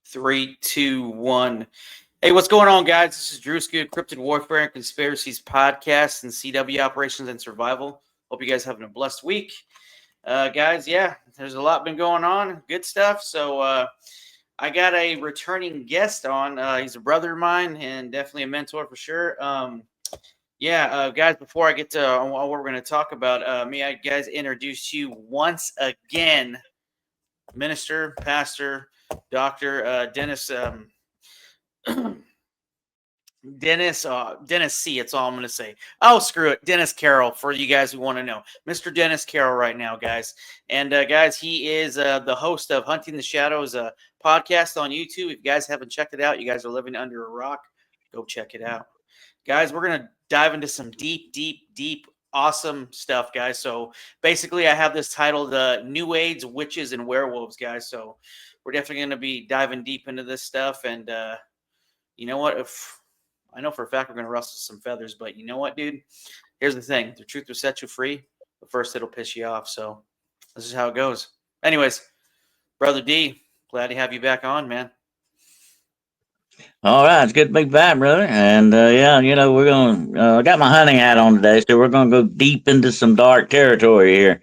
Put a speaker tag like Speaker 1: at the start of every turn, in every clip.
Speaker 1: Three, two, one. Hey, what's going on, guys? This is Drewski, Cryptid Warfare and Conspiracies Podcast and CW Operations and Survival. Hope you guys having a blessed week. Guys, yeah, there's a lot been going on. Good stuff. So I got a returning guest on. He's a brother of mine and definitely a mentor for sure. Guys, before I get to what we're going to talk about, may I guys introduce you once again, Minister, Pastor, Dr. Dennis Dennis C. That's all I'm going to say. Oh, screw it. Dennis Carroll, for you guys who want to know. Mr. Dennis Carroll right now, guys. And, guys, he is the host of Hunting the Shadows, a podcast on YouTube. If you guys haven't checked it out, you guys are living under a rock, go check it out. Guys, we're going to dive into some deep, awesome stuff, guys. So basically I have this titled New Age, Witches, and Werewolves, guys. So we're definitely going to be diving deep into this stuff. And you know what? I know for a fact we're going to rustle some feathers, but you know what, dude? Here's the thing. The truth will set you free, but first it'll piss you off. So this is how it goes. Anyways, Brother D, glad to have you back on, man.
Speaker 2: All right, it's good to be back, brother. And we're going. I got my hunting hat on today, so we're going to go deep into some dark territory here,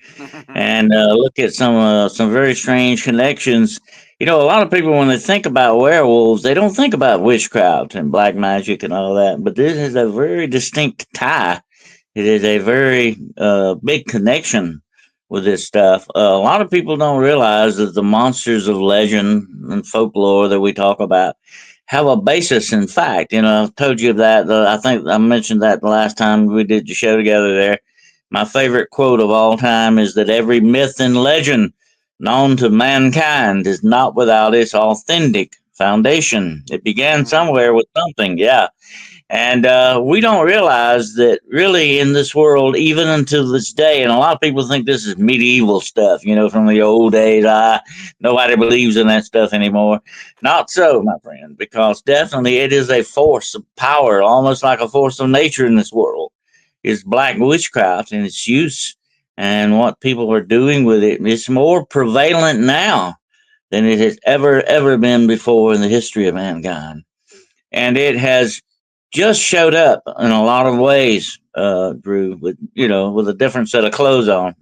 Speaker 2: and look at some very strange connections. You know, a lot of people when they think about werewolves, they don't think about witchcraft and black magic and all that. But this is a very distinct tie. It is a very big connection with this stuff. A lot of people don't realize that the monsters of legend and folklore that we talk about have a basis in fact. You know, I've told you that. I think I mentioned that the last time we did the show together there. My favorite quote of all time is that every myth and legend known to mankind is not without its authentic foundation. It began somewhere with something, yeah. And we don't realize that really in this world, even until this day, and a lot of people think this is medieval stuff, you know, from the old days. Nobody believes in that stuff anymore. Not so, my friend, because definitely it is a force of power, almost like a force of nature in this world. It's black witchcraft and its use and what people are doing with it. It's more prevalent now than it has ever been before in the history of mankind. And it has just showed up in a lot of ways, Drew, with a different set of clothes on.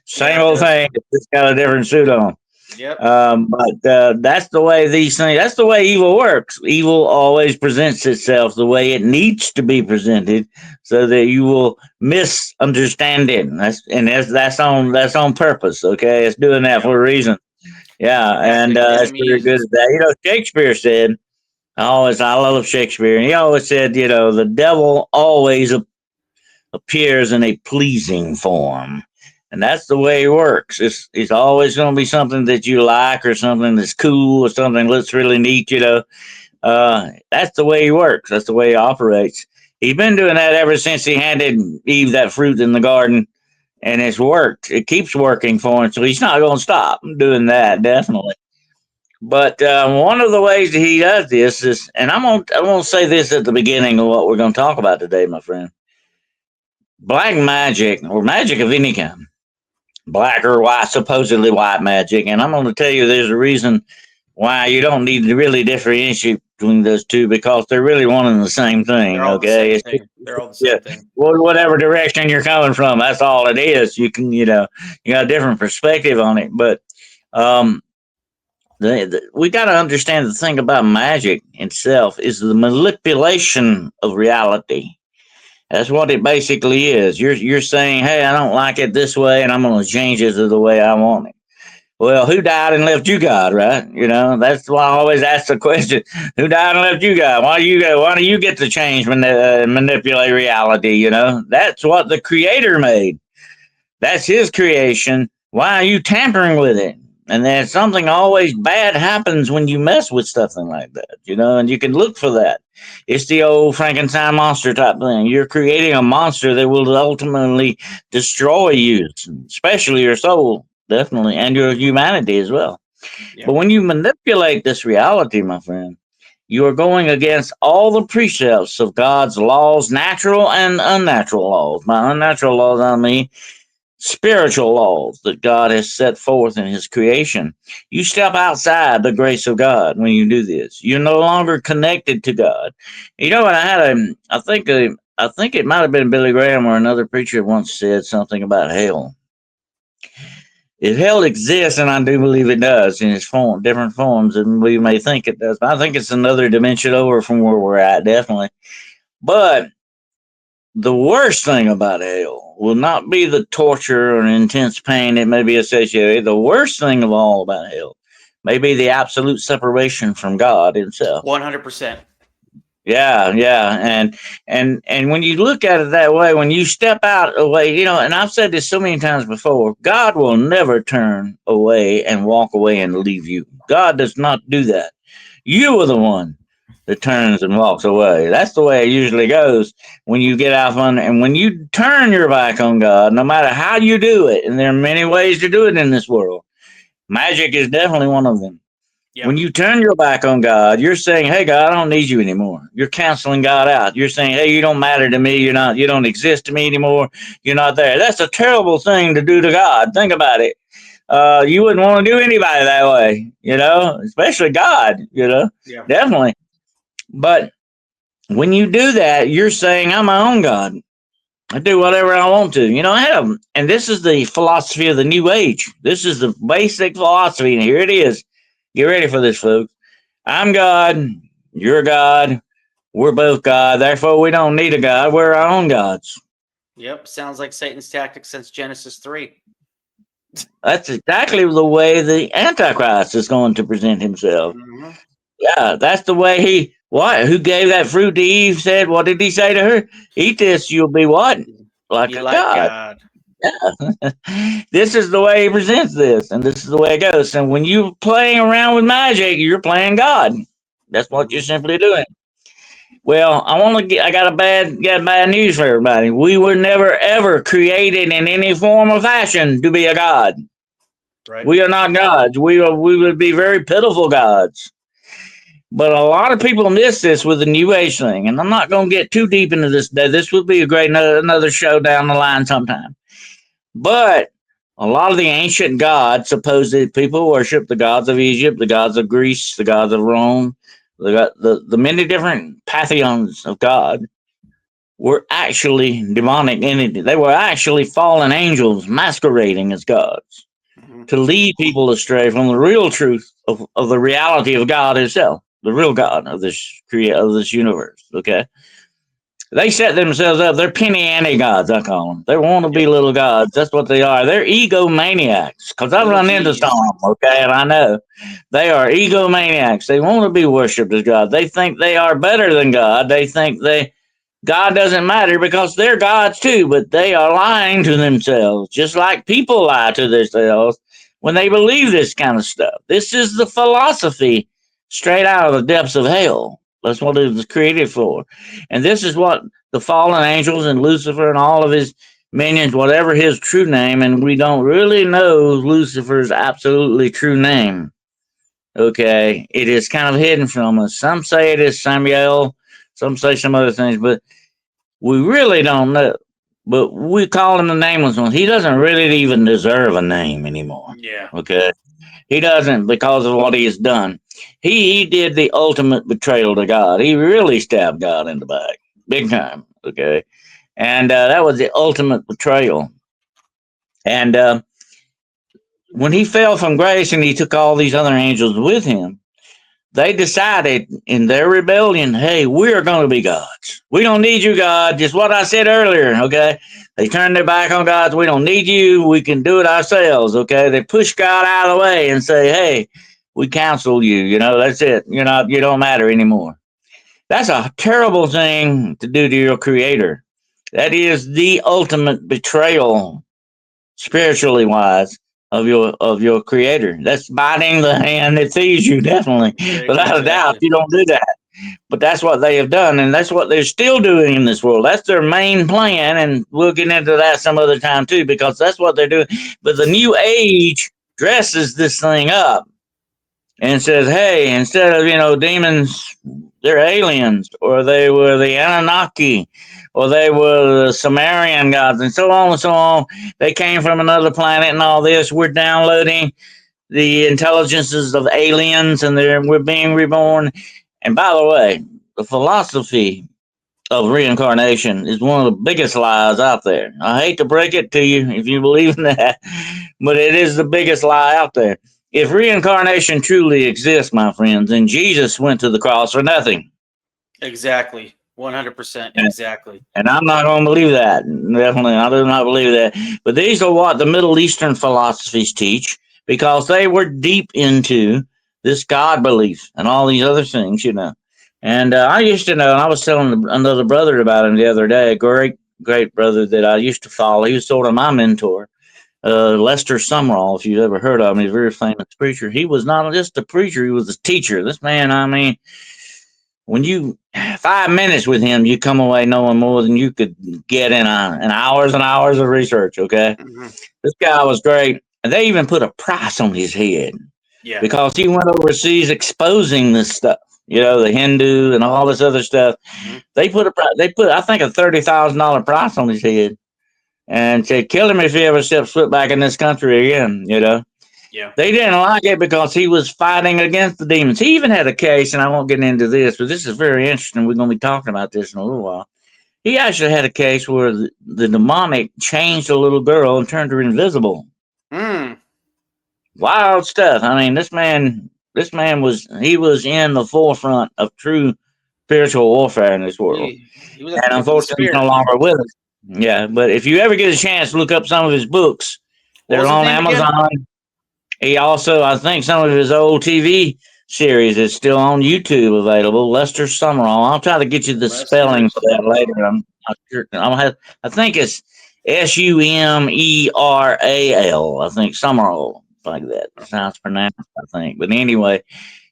Speaker 2: Same old thing, just got a different suit on.
Speaker 1: Yep.
Speaker 2: But that's the way these things. That's the way evil works. Evil always presents itself the way it needs to be presented, so that you will misunderstand it. That's on purpose. Okay, it's doing that for a reason. Yeah, and it's pretty good at that. You know, Shakespeare said. I love Shakespeare. And he always said, you know, the devil always appears in a pleasing form. And that's the way he works. It's always going to be something that you like or something that's cool or something that's really neat, you know. That's the way he works. That's the way he operates. He's been doing that ever since he handed Eve that fruit in the garden. And it's worked. It keeps working for him. So he's not going to stop doing that, definitely. But one of the ways that he does this is, and I'm gonna say this at the beginning of what we're gonna talk about today, my friend. Black magic, or magic of any kind, black or white, supposedly white magic, and I'm gonna tell you there's a reason why you don't need to really differentiate between those two, because they're really one and the same thing.
Speaker 1: They're all
Speaker 2: okay,
Speaker 1: the same thing. They're all the same thing.
Speaker 2: Whatever direction you're coming from, that's all it is. You can, you got a different perspective on it, but we got to understand the thing about magic itself is the manipulation of reality. That's what it basically is. You're saying, hey, I don't like it this way, and I'm going to change it to the way I want it. Well, who died and left you God, right? You know, that's why I always ask the question: who died and left you God? Why do you get to change manipulate reality? You know, that's what the Creator made. That's His creation. Why are you tampering with it? And then something always bad happens when you mess with something like that, you know, and you can look for that. It's the old Frankenstein monster type thing. You're creating a monster that will ultimately destroy you, especially your soul. definitely, and your humanity as well. But
Speaker 1: Yep.
Speaker 2: when you manipulate this reality, my friend, you are going against all the precepts of God's laws, natural and unnatural laws. By unnatural laws, I mean spiritual laws that God has set forth in His creation. You step outside the grace of God when you do this. You're no longer connected to God. You know what? I think it might have been Billy Graham or another preacher once said something about hell. If hell exists, and I do believe it does in its form, different forms than we may think it does, but I think it's another dimension over from where we're at, definitely. But the worst thing about hell will not be the torture or intense pain it may be associated. The worst thing of all about hell may be the absolute separation from God Himself.
Speaker 1: 100%.
Speaker 2: Yeah, yeah, and when you look at it that way, when you step out away, and I've said this so many times before, God will never turn away and walk away and leave you. God does not do that. You are the one that turns and walks away. That's the way it usually goes when you get out on, and when you turn your back on God, no matter how you do it, and there are many ways to do it in this world. Magic is definitely one of them. When
Speaker 1: Yep.
Speaker 2: you turn your back on God, you're saying, "Hey, God, I don't need you anymore." You're canceling God out. You're saying, "Hey, you don't matter to me. You don't exist to me anymore. You're not there." That's a terrible thing to do to God. Think about it. You wouldn't want to do anybody that way, especially God,
Speaker 1: Yeah.
Speaker 2: definitely. But when you do that, you're saying, "I'm my own God. I do whatever I want to." And this is the philosophy of the New Age. This is the basic philosophy, and here it is. Get ready for this, folks. I'm God. You're God. We're both God. Therefore, we don't need a God. We're our own gods.
Speaker 1: Yep. Sounds like Satan's tactic since Genesis 3.
Speaker 2: That's exactly the way the Antichrist is going to present himself.
Speaker 1: Mm-hmm.
Speaker 2: Yeah, that's the way he. What? Who gave that fruit to Eve? Said, what did he say to her? Eat this, you'll be what? Like
Speaker 1: Be
Speaker 2: a
Speaker 1: like
Speaker 2: God.
Speaker 1: God.
Speaker 2: This is the way he presents this, and this is the way it goes. And when you're playing around with magic, you're playing God. That's what you're
Speaker 1: Mm-hmm.
Speaker 2: simply doing. Well, I got bad news for everybody. We were never ever created in any form or fashion to be a god.
Speaker 1: Right.
Speaker 2: We are not gods. We would be very pitiful gods. But a lot of people miss this with the New Age thing, and I'm not going to get too deep into this today. This would be a great another show down the line sometime. But a lot of the ancient gods, supposedly people worship the gods of Egypt, the gods of Greece, the gods of Rome, the many different pantheons of God were actually demonic entities. They were actually fallen angels masquerading as gods
Speaker 1: Mm-hmm.
Speaker 2: to lead people astray from the real truth of the reality of God Himself, the real God of this universe. Okay, they set themselves up. They're penny ante gods, I call them. They want to be
Speaker 1: Yep.
Speaker 2: little gods. That's what they are. They're egomaniacs. Because I
Speaker 1: Little
Speaker 2: run into some
Speaker 1: G's.
Speaker 2: of them, okay, and I know they are egomaniacs. They want to be worshipped as God. They think they are better than God. They think God doesn't matter because they're gods too, but they are lying to themselves, just like people lie to themselves when they believe this kind of stuff. This is the philosophy straight out of the depths of hell. That's what it was created for. And this is what the fallen angels and Lucifer and all of his minions, whatever his true name, and we don't really know Lucifer's absolutely true name. Okay. It is kind of hidden from us. Some say it is Samuel, some say some other things, but we really don't know. But we call him the nameless one. He doesn't really even deserve a name anymore.
Speaker 1: Yeah.
Speaker 2: Okay. He doesn't because of what he has done. He did the ultimate betrayal to God. He really stabbed God in the back. Big time. Okay. And that was the ultimate betrayal. And when he fell from grace and he took all these other angels with him, they decided in their rebellion, hey, we're going to be gods. We don't need you, God. Just what I said earlier, okay? They turned their back on God. We don't need you. We can do it ourselves, okay? They push God out of the way and say, hey, we counsel you. That's it. You don't matter anymore. That's a terrible thing to do to your creator. That is the ultimate betrayal, spiritually wise, of your creator. That's biting the hand that feeds you, definitely. Without a doubt,
Speaker 1: Exactly.
Speaker 2: you don't do that. But that's what they have done, and that's what they're still doing in this world. That's their main plan, and we'll get into that some other time too, because that's what they're doing. But the New Age dresses this thing up and says, hey, instead of, demons, they're aliens, or they were the Anunnaki, or they were the Sumerian gods, and so on and so on. They came from another planet and all this. We're downloading the intelligences of aliens, and we're being reborn. And by the way, the philosophy of reincarnation is one of the biggest lies out there. I hate to break it to you if you believe in that, but it is the biggest lie out there. If reincarnation truly exists, my friends, then Jesus went to the cross for nothing.
Speaker 1: Exactly. 100%. Exactly.
Speaker 2: And I'm not going to believe that. Definitely, I do not believe that. But these are what the Middle Eastern philosophies teach, because they were deep into this God belief and all these other things, And I used to know, and I was telling another brother about him the other day, a great, great brother that I used to follow. He was sort of my mentor. Lester Sumrall, if you've ever heard of him, he's a very famous preacher. He was not just a preacher, he was a teacher. This man, I mean, when you 5 minutes with him, you come away knowing more than you could get in hours and hours of research. Okay, This guy was great, and they even put a price on his head, because he went overseas exposing this stuff. The Hindu and all this other stuff. They put I think a $30,000 price on his head, and said, kill him if he ever steps foot back in this country again. They didn't like it because he was fighting against the demons. He even had a case, and I won't get into this, but this is very interesting. We're going to be talking about this in a little while. He actually had a case where the demonic changed a little girl and turned her invisible. Wild stuff. I mean, this man was in the forefront of true spiritual warfare in this world.
Speaker 1: He was
Speaker 2: and unfortunately, he's no longer with us. Yeah, but if you ever get a chance to look up some of his books, they're on Amazon. Again? He also, I think, some of his old TV series is still on YouTube available. Lester Sumrall. I'll try to get you the spelling for that later. I'm not sure. I think it's Sumeral. I think Sumrall, like that. That's how it's pronounced, I think. But anyway,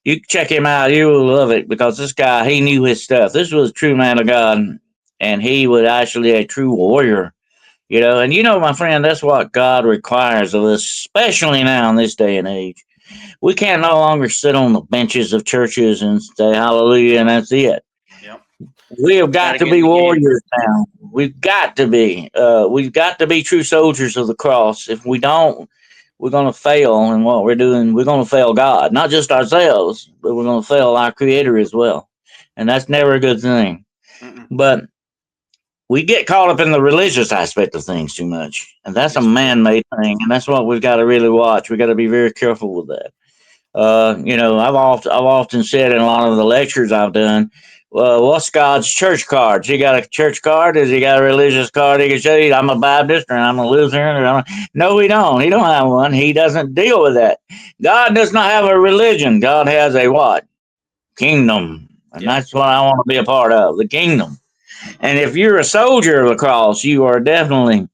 Speaker 2: you check him out. You will love it, because this guy, he knew his stuff. This was a true man of God, and he was actually a true warrior. And my friend, that's what God requires of us, especially now in this day and age. We can't no longer sit on the benches of churches and say hallelujah and that's it. We have got to be warriors now. We've got to be. We've got to be true soldiers of the cross. If we don't, we're going to fail in what we're doing. We're going to fail God, not just ourselves, but we're going to fail our Creator as well. And that's never a good thing. But we get caught up in the religious aspect of things too much, and that's a man-made thing, and that's what we've got to really watch. We got to be very careful with that. I've often said in a lot of the lectures I've done, well, what's God's church card? He got a church card? Has he got a religious card? He can say, I'm a Baptist, or I'm a Lutheran, No, he don't. He don't have one. He doesn't deal with that. God does not have a religion. God has a what? Kingdom, and that's what I want to be a part of, the kingdom. And if you're a soldier of the cross, you are definitely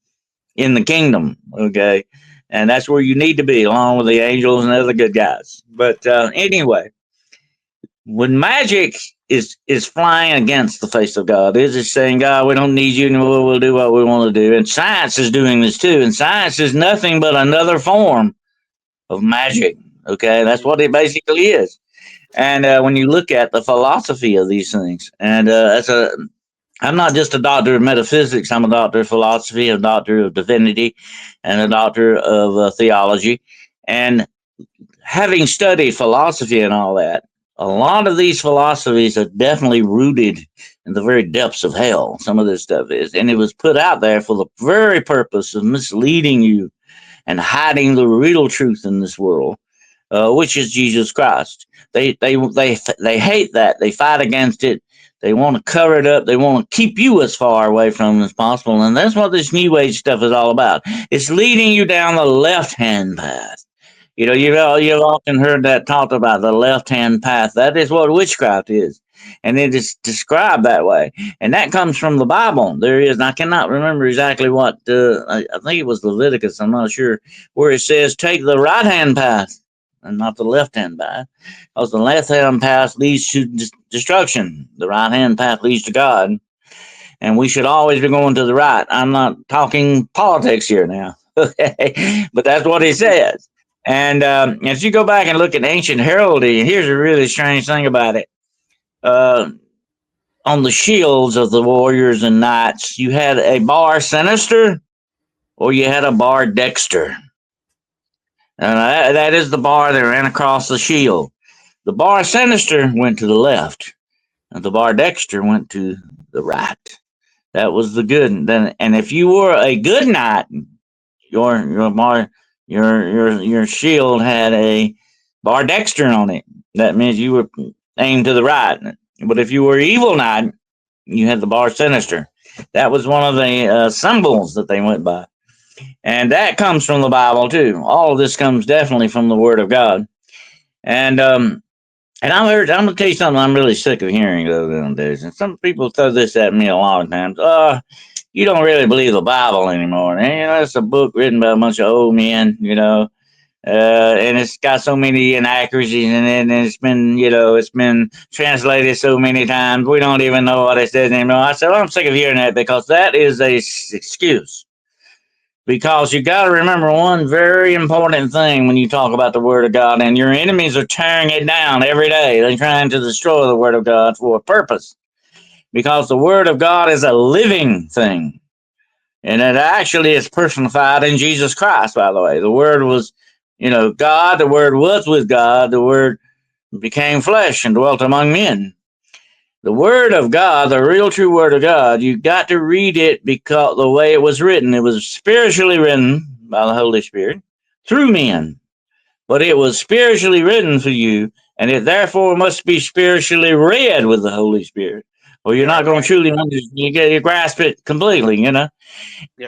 Speaker 2: in the kingdom, okay? And that's where you need to be, along with the angels and other good guys. But anyway, when magic is flying against the face of God, is just saying, God, we don't need you anymore, we'll do what we want to do. And science is doing this too. And science is nothing but another form of magic, okay? That's what it basically is. And when you look at the philosophy of these things, and I'm not just a doctor of metaphysics. I'm a doctor of philosophy, a doctor of divinity, and a doctor of theology. And having studied philosophy and all that, a lot of these philosophies are definitely rooted in the very depths of hell. Some of this stuff is. And it was put out there for the very purpose of misleading you and hiding the real truth in this world, which is Jesus Christ. They hate that. They fight against it. They want to cover it up. They want to keep you as far away from it as possible. And that's what this New Age stuff is all about. It's leading you down the left-hand path. You've often heard that talked about, the left-hand path. That is what witchcraft is. And it is described that way. And that comes from the Bible. There is, and I cannot remember exactly what, I think it was Leviticus, I'm not sure, where it says, take the right-hand path. and not the left-hand path, because the left-hand path leads to destruction. The right-hand path leads to God, and we should always be going to the right. I'm not talking politics here now, okay? But that's what he says. And if you go back and look at ancient heraldry, here's a really strange thing about it. On the shields of the warriors and knights, you had a bar sinister or you had a bar dexter. That is the bar that ran across the shield. The bar sinister went to the left, and the bar dexter went to the right. That was the good. And if you were a good knight, your shield had a bar dexter on it. That means you were aimed to the right. But if you were evil knight, you had the bar sinister. That was one of the symbols that they went by. And that comes from the Bible too. All of this comes definitely from the Word of God. And I'm gonna tell you something I'm really sick of hearing though nowadays. And some people throw this at me a lot of times. You don't really believe the Bible anymore. And, it's a book written by a bunch of old men, and it's got so many inaccuracies in it, and it's been translated so many times we don't even know what it says anymore. I said, well, I'm sick of hearing that because that is a excuse. Because you got to remember one very important thing when you talk about the Word of God, and your enemies are tearing it down every day. They're trying to destroy the Word of God for a purpose. Because the Word of God is a living thing. And it actually is personified in Jesus Christ, by the way. The Word was, God. The Word was with God. The Word became flesh and dwelt among men. The Word of God, the real true Word of God, you got to read it because the way it was written. It was spiritually written by the Holy Spirit through men. But it was spiritually written for you, and it therefore must be spiritually read with the Holy Spirit. Or you're not going to truly understand, you grasp it completely,
Speaker 1: Yeah.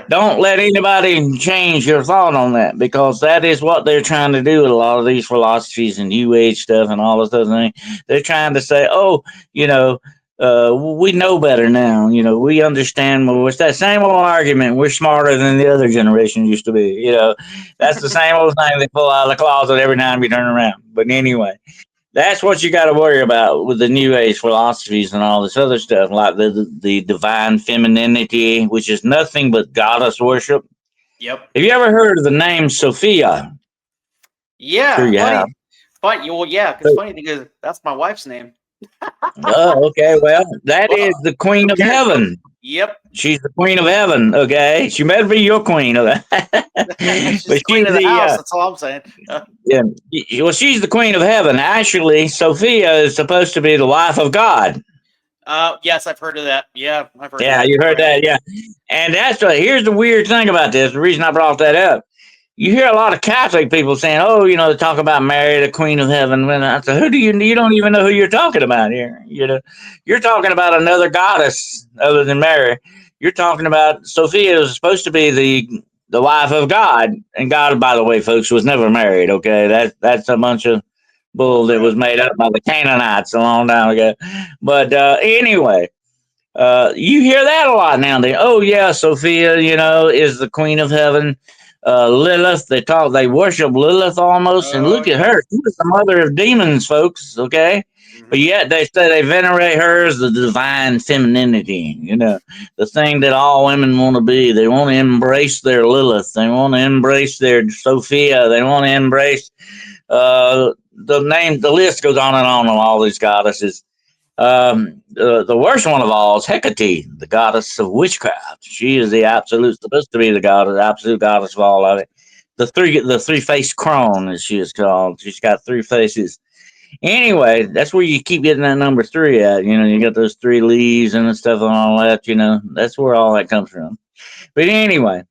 Speaker 2: Don't let anybody change your thought on that, because that is what they're trying to do with a lot of these philosophies and New Age stuff and all this other thing. They're trying to say, we know better now. We understand more. It's that same old argument. We're smarter than the other generation used to be. That's the same old thing they pull out of the closet every time you turn around. But anyway, that's what you got to worry about with the New Age philosophies and all this other stuff, like the divine femininity, which is nothing but goddess worship.
Speaker 1: Yep.
Speaker 2: Have you ever heard of the name Sophia?
Speaker 1: Yeah.
Speaker 2: Sure you have.
Speaker 1: Well, yeah, because funny because that's my wife's name.
Speaker 2: Oh, okay. Well, that is the Queen of Heaven.
Speaker 1: Yep.
Speaker 2: She's the Queen of Heaven. Okay, she better be your queen. Okay?
Speaker 1: She's
Speaker 2: But
Speaker 1: the queen of the house. That's all I'm saying.
Speaker 2: Yeah. Well, she's the Queen of Heaven. Actually, Sophia is supposed to be the wife of God.
Speaker 1: Yes, I've heard of that. Yeah, I've heard of
Speaker 2: Yeah,
Speaker 1: that.
Speaker 2: you heard that. Yeah, and here's the weird thing about this. The reason I brought that up. You hear a lot of Catholic people saying, "Oh, they talk about Mary, the Queen of Heaven." When I say, "Who do you don't even know who you're talking about here." You're talking about another goddess other than Mary. You're talking about Sophia is supposed to be the wife of God, and God, by the way, folks, was never married. Okay, that's a bunch of bull that was made up by the Canaanites a long time ago. But anyway. You hear that a lot now. Oh yeah, Sophia, is the queen of heaven. Lilith, they worship Lilith almost, and look at her. She was the mother of demons, folks. Okay, but yet they say they venerate her as the divine femininity. The thing that all women want to be. They want to embrace their Lilith. They want to embrace their Sophia. They want to embrace the name. The list goes on all these goddesses. The worst one of all is Hecate, the goddess of witchcraft. She is supposed to be the absolute goddess of all of it. The three-faced crone, as she is called. She's got three faces. Anyway, that's where you keep getting that number 3 at. You got those 3 leaves and stuff and all that. That's where all that comes from. But anyway,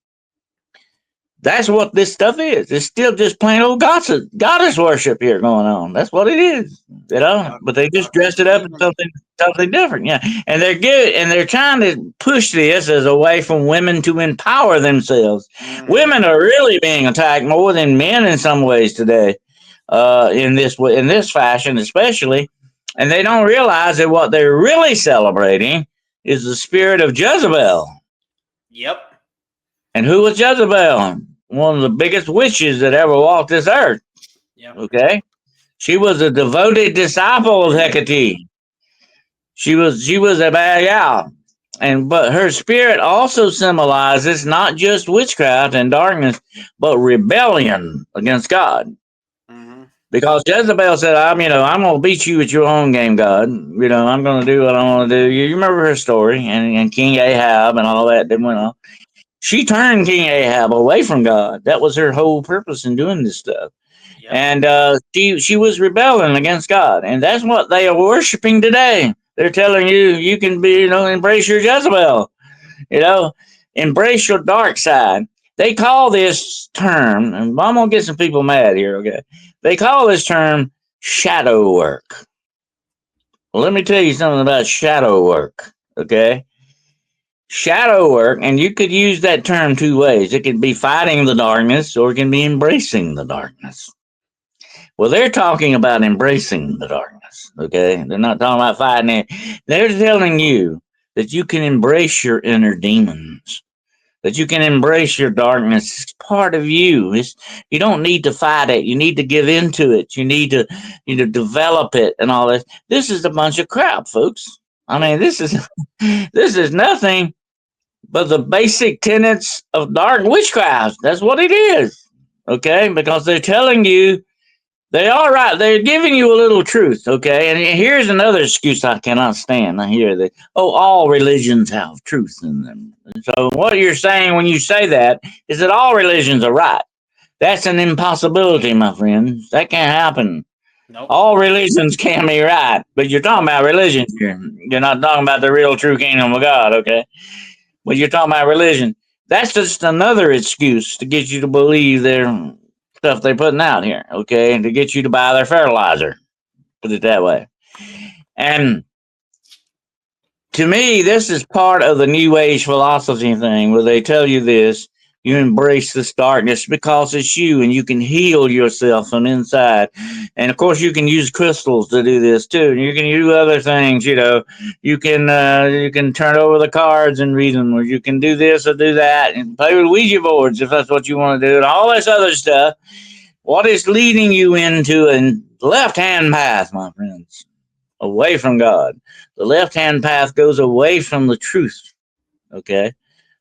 Speaker 2: that's what this stuff is. It's still just plain old goddess worship here going on. That's what it is, But they just dressed it up in something different, yeah. And they're good, and they're trying to push this as a way for women to empower themselves. Mm-hmm. Women are really being attacked more than men in some ways today, in this fashion, especially. And they don't realize that what they're really celebrating is the spirit of Jezebel.
Speaker 1: Yep.
Speaker 2: And who was Jezebel? One of the biggest witches that ever walked this earth.
Speaker 1: Yep.
Speaker 2: Okay, she was a devoted disciple of Hecate. She was a bad gal. And but her spirit also symbolizes not just witchcraft and darkness, but rebellion against God.
Speaker 1: Mm-hmm.
Speaker 2: Because Jezebel said, I'm gonna beat you at your own game, God. I'm gonna do what I want to do. You remember her story and King Ahab and all that went on. She turned King Ahab away from God. That was her whole purpose in doing this stuff.
Speaker 1: Yep.
Speaker 2: And she was rebelling against God, and that's what they are worshiping today. They're telling you can be, embrace your Jezebel, you know, embrace your dark side. They call this term, and I'm gonna get some people mad here, okay? They call this term shadow work. Well, let me tell you something about shadow work, okay? Shadow work, and you could use that term two ways. It could be fighting the darkness, or it can be embracing the darkness. Well, they're talking about embracing the darkness, okay? They're not talking about fighting it. They're telling you that you can embrace your inner demons, that you can embrace your darkness. It's part of you. You don't need to fight it. You need to give into it. You need to, develop it and all this. This is a bunch of crap, folks. I
Speaker 1: Yep.
Speaker 2: mean, this is nothing but the basic tenets of dark witchcraft. That's what it is, okay? Because they're telling you they are right. They're giving you a little truth, okay? And here's another excuse I cannot stand. I hear that, all religions have truth in them. So what you're saying when you say that is that all religions are right. That's an impossibility, my friends. That can't happen.
Speaker 1: Nope.
Speaker 2: All religions can be right, but you're talking
Speaker 1: Nope.
Speaker 2: about religion here. You're not talking about the real true kingdom of God, okay? But you're talking about religion. That's just another excuse to get you to believe their stuff they're putting out here, okay? And to get you to buy their fertilizer, put it that way. And to me, this is part of the New Age philosophy thing where they tell you this. You embrace this darkness because it's you and you can heal yourself from inside. And of course, you can use crystals to do this too. You can do other things, You can turn over the cards and read them, or you can do this or do that and play with Ouija boards if that's what you want to do, and all this other stuff. What is leading you into a left hand path, my friends? Away from God. The left hand path goes away from the truth. Okay.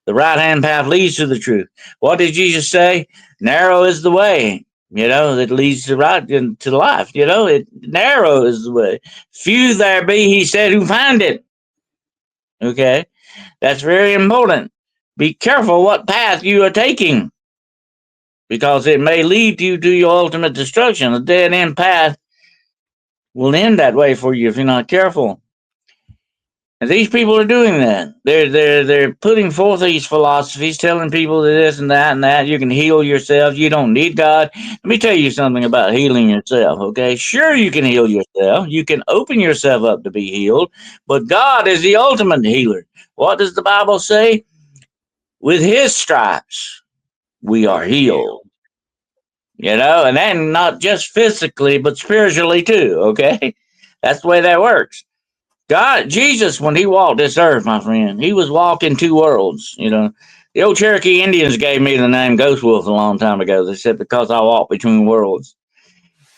Speaker 2: The right hand path leads to the truth. What did Jesus say? Narrow is the way, that leads to to life. Narrow is the way. Few there be, he said, who find it. Okay. That's very important. Be careful what path you are taking, because it may lead you to your ultimate destruction. A dead end path will end that way for you if you're not careful. And these people are doing that. They're putting forth these philosophies, telling people this and that and that. You can heal yourself. You don't need God. Let me tell you something about healing yourself. Okay, sure you can heal yourself. You can open yourself up to be healed, but God is the ultimate healer. What does the Bible say? With His stripes we
Speaker 1: We
Speaker 2: are
Speaker 1: are healed.
Speaker 2: healed. And then not just physically, but spiritually too. Okay, that's the way that works. God, Jesus, when he walked this earth, my friend, he was walking two worlds. The old Cherokee Indians gave me the name Ghost Wolf a long time ago. They said because I walk between worlds.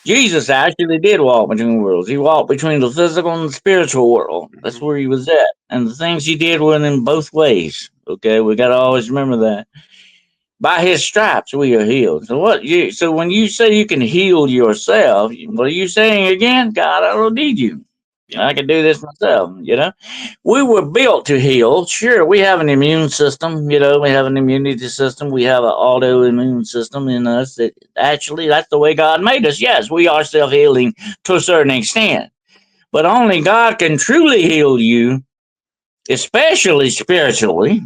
Speaker 2: Jesus actually did walk between worlds. He walked between the physical and the spiritual world. That's
Speaker 1: Mm-hmm.
Speaker 2: where he was at. And the things he did were in both ways. Okay, we got to always remember that. By his stripes we are healed. So when you say you can heal yourself, what are you saying again? God, I don't need you.
Speaker 1: Yep.
Speaker 2: I can do this myself. We were built to heal. Sure, we have an immune system. We have an immunity system. We have an autoimmune system in us. That actually, that's the way God made us. Yes, we are self healing to a certain extent, but only God can truly heal you, especially spiritually,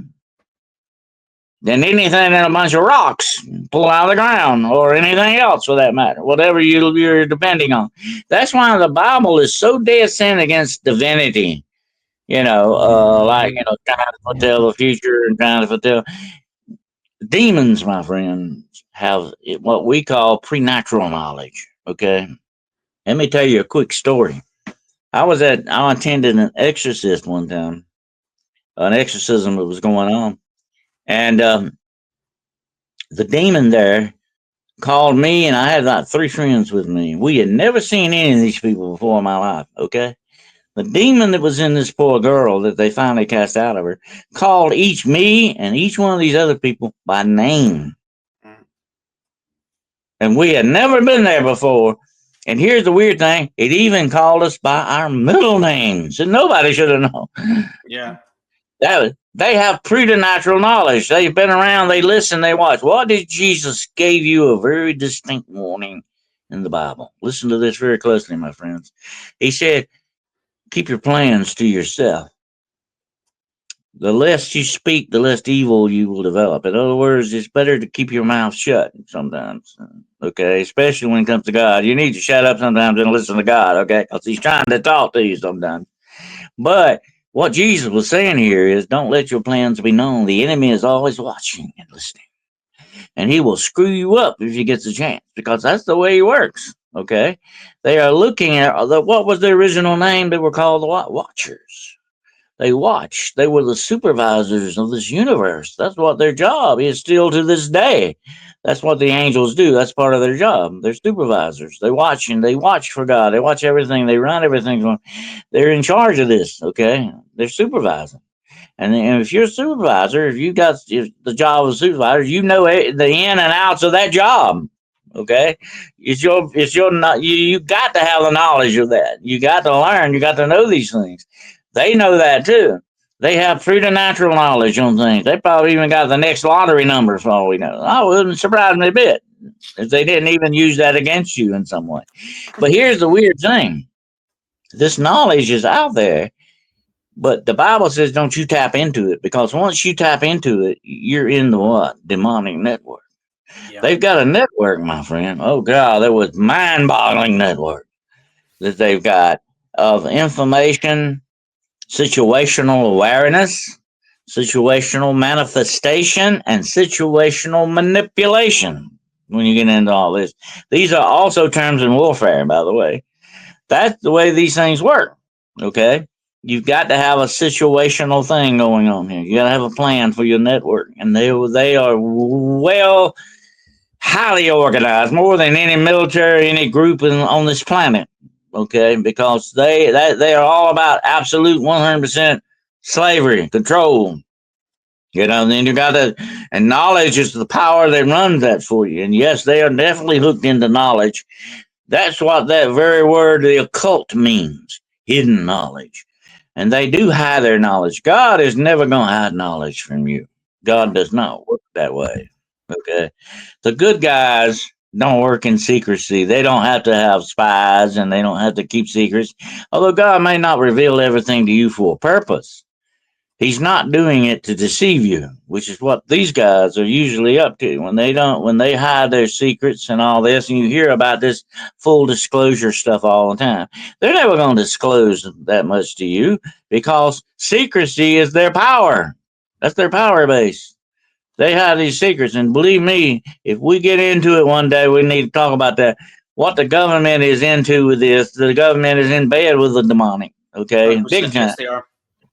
Speaker 2: than anything in a bunch of rocks pulled out of the ground or anything else for that matter, whatever you're depending on. That's why the Bible is so dead set against divinity. Trying to foretell the future and trying to foretell. Demons, my friends, have what we call preternatural knowledge. Okay, let me tell you a quick story. I attended an exorcist one time, an exorcism that was going on, and the demon there called me, and I had like 3 friends with me. We had never seen any of these people before in my life, okay? The demon that was in this poor girl that they finally cast out of her called each me and each one of these other people by name.
Speaker 1: Mm.
Speaker 2: And we had never been there before. And here's the weird thing, it even called us by our middle names. And nobody should have known.
Speaker 1: Yeah.
Speaker 2: They have preternatural knowledge. They've been around, they listen, they watch. What did Jesus gave you a very distinct warning in the Bible? Listen to this very closely, my friends. He said, keep your plans to yourself. The less you speak, the less evil you will develop. In other words, it's better to keep your mouth shut sometimes. Okay, especially when it comes to God. You need to shut up sometimes and listen to God, okay? Because He's trying to talk to you sometimes. But what Jesus was saying here is don't let your plans be known. The enemy is always watching and listening. And he will screw you up if he gets a chance because that's the way he works. Okay? They are looking at what was the original name? They were called the Watchers. They watched. They were the supervisors of this universe. That's what their job is still to this day. That's what the angels do. That's part of their job. They're supervisors. They watch and they watch for God. They watch everything. They run everything. They're in charge of this. Okay, they're supervising. And if you're a supervisor, if you got the job of a supervisor, you know the in and outs of that job. Okay, it's your not you got to have the knowledge of that. You got to learn. You got to know these things. They know that too. They have preternatural knowledge on things. They probably even got the next lottery number for all we know. I wouldn't surprise me a bit if they didn't even use that against you in some way. But here's the weird thing: this knowledge is out there, but the Bible says don't you tap into it because once you tap into it, you're in the what? Demonic network.
Speaker 1: Yeah.
Speaker 2: They've got a network, my friend. Oh God, that was mind-boggling network that they've got of information, situational awareness, situational manifestation, and situational manipulation. When you get into all this, these are also terms in warfare, by the way. That's the way these things work. Okay. You've got to have a situational thing going on here. You got to have a plan for your network, and they are well highly organized, more than any military, any group on this planet. Okay, because they are all about absolute 100% slavery control. You know, then you got to, and knowledge is the power that runs that for you. And yes, they are definitely hooked into knowledge. That's what that very word, the occult, means, hidden knowledge. And they do hide their knowledge. God is never going to hide knowledge from you. God
Speaker 1: No.
Speaker 2: does not work that way. Okay. The good guys don't work in secrecy. They don't have to have spies and they don't have to keep secrets. Although God may not reveal everything to you for a purpose. He's not doing it to deceive you, which is what these guys are usually up to. When they hide their secrets and all this, and you hear about this full disclosure stuff all the time, they're never going to disclose that much to you because secrecy is their power. That's their power base. They hide these secrets, and believe me, if we get into it one day, we need to talk about that. What the government is into with this, the government is in bed with the demonic. Okay, big
Speaker 1: 100%.
Speaker 2: time.
Speaker 1: Yes, they are.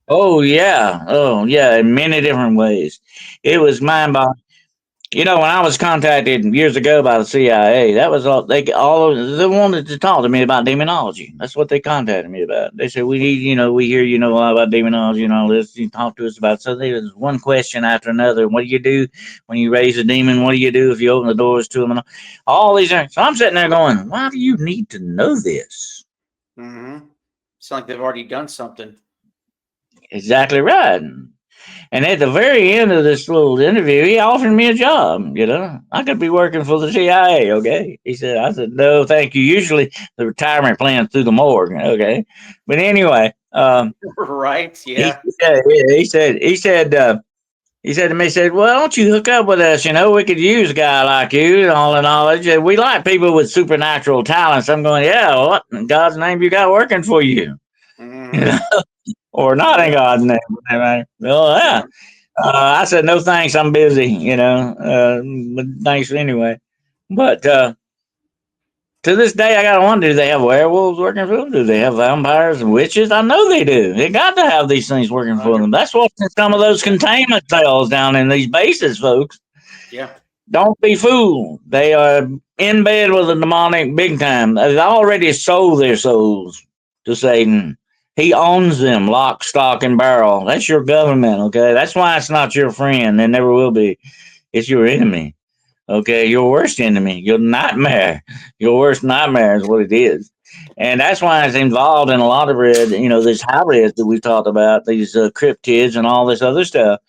Speaker 2: Oh yeah, in many different ways. It was mind boggling. You know, when I was contacted years ago by the CIA, that was all they wanted to talk to me about demonology. That's what they contacted me about. They said we need, we hear you know a lot about demonology and all this. You talk to us about it. So there was one question after another. What do you do when you raise a demon? What do you do if you open the doors to them? And all these things. So I'm sitting there going, why do you need to know this?
Speaker 1: Mm-hmm. It's like they've already done something.
Speaker 2: Exactly right. And at the very end of this little interview, he offered me a job. I could be working for the CIA. Okay, he said. I said no, thank you. Usually the retirement plan's through the morgue. Okay, but anyway,
Speaker 1: Right?
Speaker 2: he
Speaker 1: Yeah.
Speaker 2: said he said to me, he said, "Well, don't you hook up with us? We could use a guy like you and all the knowledge. We like people with supernatural talents." I'm going, "Yeah, what in God's name you got working for you?" You
Speaker 1: Mm-hmm.
Speaker 2: know, or not in
Speaker 1: Yeah.
Speaker 2: God's name. Well, yeah.
Speaker 1: Yeah.
Speaker 2: I said, no thanks, I'm busy, but thanks anyway. But to this day, I got to wonder, do they have werewolves working for them? Do they have vampires and witches? I know they do. They got to have these things working for them. That's what's in some of those
Speaker 1: 100%.
Speaker 2: containment cells down in these bases, folks.
Speaker 1: Yeah.
Speaker 2: Don't be fooled. They are in bed with the demonic big time. They've already sold their souls to Satan. He owns them, lock, stock, and barrel. That's your government, okay? That's why it's not your friend and never will be. It's your enemy, okay? Your worst enemy, your nightmare. Your worst nightmare is what it is. And that's why it's involved in a lot of red, this hybrids that we've talked about, these cryptids and all this other stuff.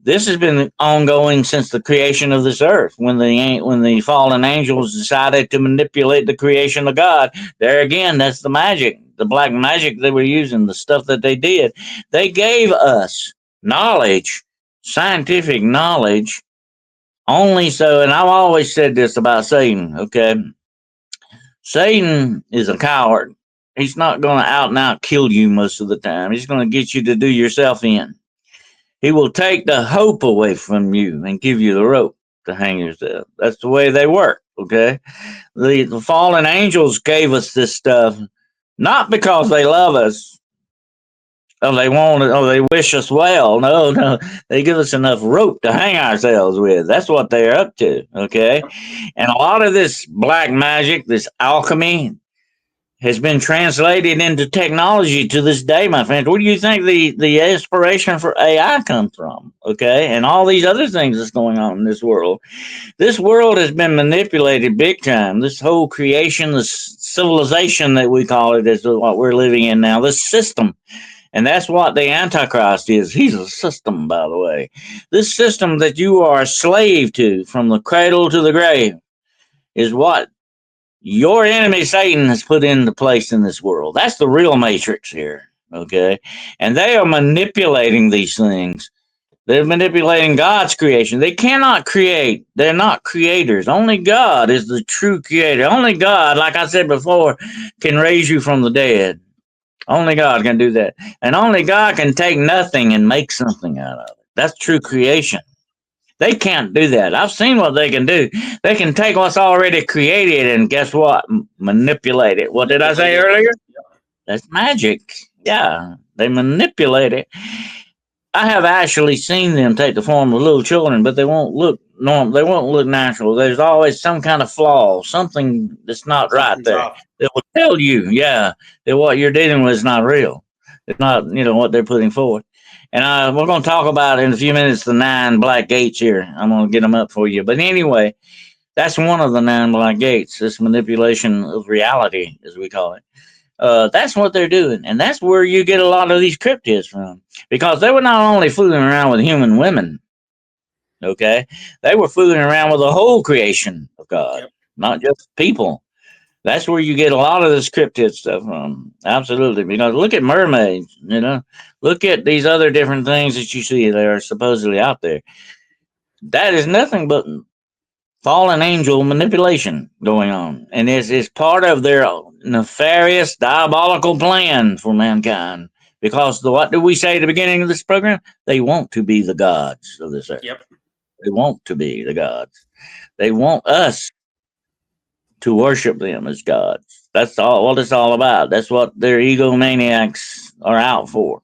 Speaker 2: This has been ongoing since the creation of this earth. When the fallen angels decided to manipulate the creation of God, there again, that's the magic, the black magic they were using, the stuff that they did. They gave us knowledge, scientific knowledge, only so. And I've always said this about Satan. Okay, Satan is a coward. He's not going to out and out kill you most of the time. He's going to get you to do yourself in. He will take the hope away from you and give you the rope to hang yourself. That's the way they work, okay? The fallen angels gave us this stuff not because they love us or they want it or they wish us well. No, no. They give us enough rope to hang ourselves with. That's what they're up to, okay? And a lot of this black magic, this alchemy, has been translated into technology to this day, my friends. Where do you think the inspiration for AI comes from? Okay, and all these other things that's going on in this world. This world has been manipulated big time. This whole creation, this civilization that we call it, is what we're living in now. This system. And that's what the Antichrist is. He's a system, by the way. This system that you are a slave to from the cradle to the grave is what your enemy Satan has put into place in this world. That's the real matrix here. Okay. And they are manipulating these things. They're manipulating God's creation. They cannot create. They're not creators. Only God is the true creator. Only God, like I said before, can raise you from the dead. Only God can do that. And only God can take nothing and make something out of it. That's true creation. They can't do that. I've seen what they can do. They can take what's already created and guess what? Manipulate it. What did I say earlier? That's magic. Yeah, they manipulate it. I have actually seen them take the form of little children, but they won't look normal. They won't look natural. There's always some kind of flaw, something that's not right
Speaker 1: Something's
Speaker 2: there.
Speaker 1: off.
Speaker 2: That will tell you, yeah, that what you're dealing with is not real. It's not, what they're putting forth. And we're going to talk about in a few minutes the 9 black gates here. I'm going to get them up for you. But anyway, that's one of the 9 black gates. This manipulation of reality, as we call it. That's what they're doing, and that's where you get a lot of these cryptids from, because they were not only fooling around with human women, okay, they were fooling around with the whole creation of God,
Speaker 1: Yep.
Speaker 2: not just people. That's where you get a lot of this cryptid stuff from. Absolutely, because look at mermaids, look at these other different things that you see that are supposedly out there. That is nothing but fallen angel manipulation going on. And it's part of their nefarious, diabolical plan for mankind. Because what did we say at the beginning of this program? They want to be the gods of this earth.
Speaker 1: Yep.
Speaker 2: They want to be the gods. They want us to worship them as gods. That's all what it's all about. That's what their egomaniacs are out for.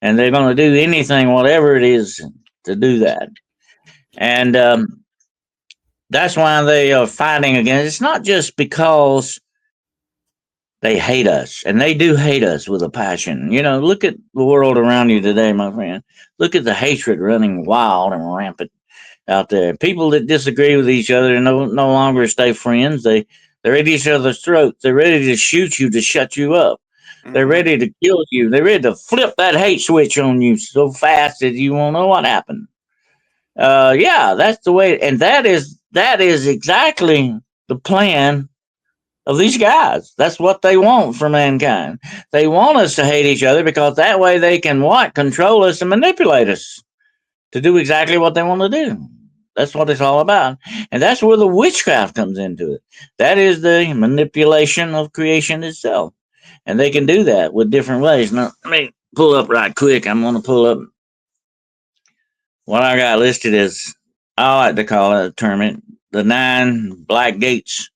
Speaker 2: And they're going to do anything, whatever it is, to do that. And that's why they are fighting against. It's not just because they hate us, and they do hate us with a passion. Look at the world around you today, my friend. Look at the hatred running wild and rampant out there. People that disagree with each other no longer stay friends. They're at each other's throats. They're ready to shoot you to shut you up. They're
Speaker 1: Mm-hmm.
Speaker 2: ready to kill you. They're ready to flip that hate switch on you so fast that you won't know what happened. Yeah, that's the way, and that is exactly the plan of these guys. That's what they want for mankind. They want us to hate each other because that way they can what? Control us and manipulate us to do exactly what they want to do. That's what it's all about. And that's where the witchcraft comes into it. That is the manipulation of creation itself. And they can do that with different ways. Now, let me pull up right quick. I'm going to pull up what I got listed as, I like to call it, term it, the 9 black gates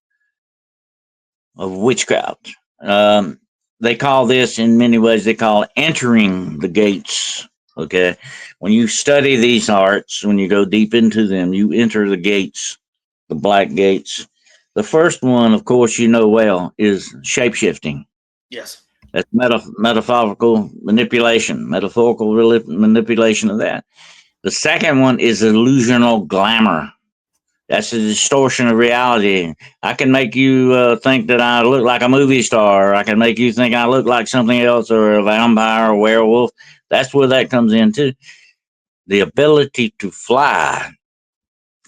Speaker 2: of witchcraft. They call this, in many ways, they call it entering the gates Okay. When you study these arts, when you go deep into them, you enter the gates, the black gates. The first one, of course, you know well, is shapeshifting.
Speaker 1: Yes.
Speaker 2: That's metaphorical manipulation, manipulation of that. The second one is illusional glamour. That's a distortion of reality. I can make you think that I look like a movie star. I can make you think I look like something else, or a vampire or werewolf. That's where that comes in too. The ability to fly,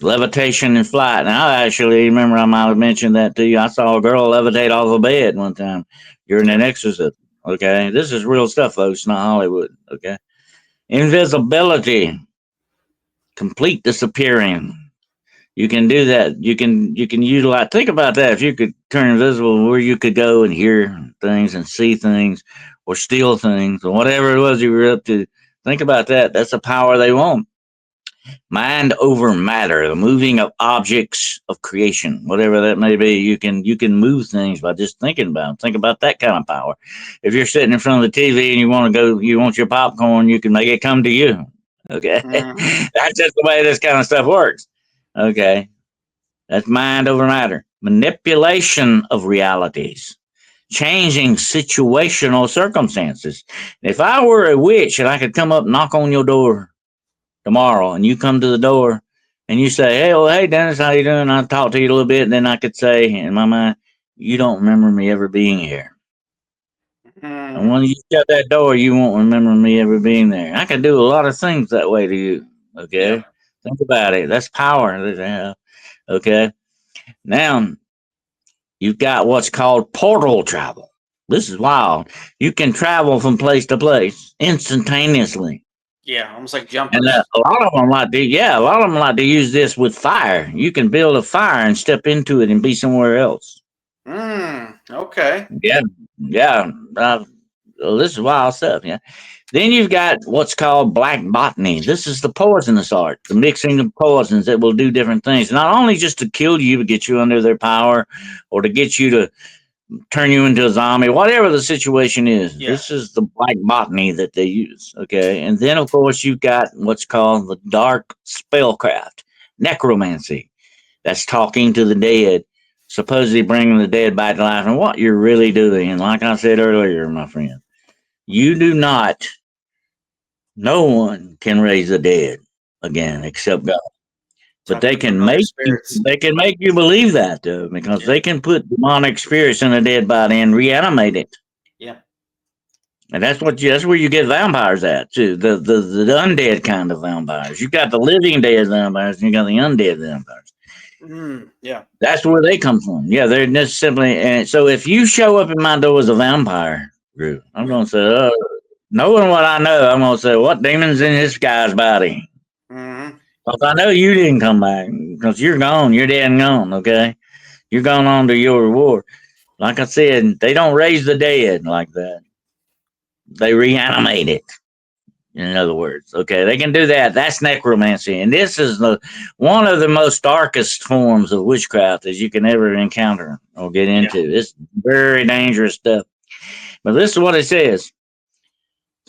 Speaker 2: levitation and flight. Now, I actually remember I might have mentioned that to you. I saw a girl levitate off a bed one time during an
Speaker 1: Yep.
Speaker 2: exorcism. Okay, this is real stuff, folks, not Hollywood. Okay, invisibility, complete disappearing. You can do that. You can utilize. Think about that. If you could turn invisible, where you could go and hear things and see things, or steal things, or whatever it was you were up to. Think about that. That's the power they want. Mind over matter, the moving of objects of creation, whatever that may be. You can move things by just thinking about them. Think about that kind of power. If you're sitting in front of the TV and you want your popcorn, you can make it come to you. Okay,
Speaker 1: Mm-hmm.
Speaker 2: that's just the way this kind of stuff works. Okay, that's mind over matter. Manipulation of realities, changing situational circumstances. If I were a witch and I could come up, knock on your door tomorrow, and you come to the door and you say, "Hey, well, hey, Dennis, how you doing?" I'll talk to you a little bit, and then I could say in my mind, "You don't remember me ever being here." And
Speaker 1: Mm.
Speaker 2: when you shut that door, you won't remember me ever being there. I can do a lot of things that way to you.
Speaker 1: Yeah.
Speaker 2: Okay, think about it. That's power that they have. Okay, now you've got what's called portal travel. This is wild. You can travel from place to place instantaneously.
Speaker 1: Yeah. Almost like
Speaker 2: And
Speaker 1: jumpers.
Speaker 2: a lot of them like to, yeah, a lot of them like to use this with fire. You can build a fire and step into it and be somewhere else.
Speaker 1: Okay.
Speaker 2: Yeah, yeah. Well, this is wild stuff. Yeah. Then you've got what's called black botany. This is the poisonous art, the mixing of poisons that will do different things, not only just to kill you, but get you under their power, or to get you to turn you into a zombie, whatever the situation is.
Speaker 1: Yeah.
Speaker 2: This is the black botany that they use. Okay. And then, of course, you've got what's called the dark spellcraft, necromancy. That's talking to the dead, supposedly bringing the dead back to life. And what you're really doing, and like I said earlier, my friend, you do not, no one can raise the dead again
Speaker 1: Mm.
Speaker 2: except God. But
Speaker 1: Talking to familiar spirits.
Speaker 2: they can make you believe that though, because
Speaker 1: Yeah.
Speaker 2: they can put demonic spirits in a dead body and reanimate it.
Speaker 1: Yeah.
Speaker 2: And that's where you get vampires at too. The undead kind of vampires. You got the living dead vampires and you got the undead vampires.
Speaker 1: Yeah.
Speaker 2: That's where they come from. Yeah, they're just simply, and so if you show up in my door as a vampire group, I'm gonna say, knowing what I know, I'm gonna say, what demons in this guy's body?
Speaker 1: Mm-hmm.
Speaker 2: Because I know you didn't come back, because you're gone, you're dead and gone. Okay, you're going on to your reward. Like I said, they don't raise the dead like that. They reanimate it. In other words, okay, they can do that. That's necromancy, and this is the one of the most darkest forms of witchcraft that you can ever encounter or get
Speaker 1: Yeah.
Speaker 2: into. It's very dangerous stuff. But this is what it says: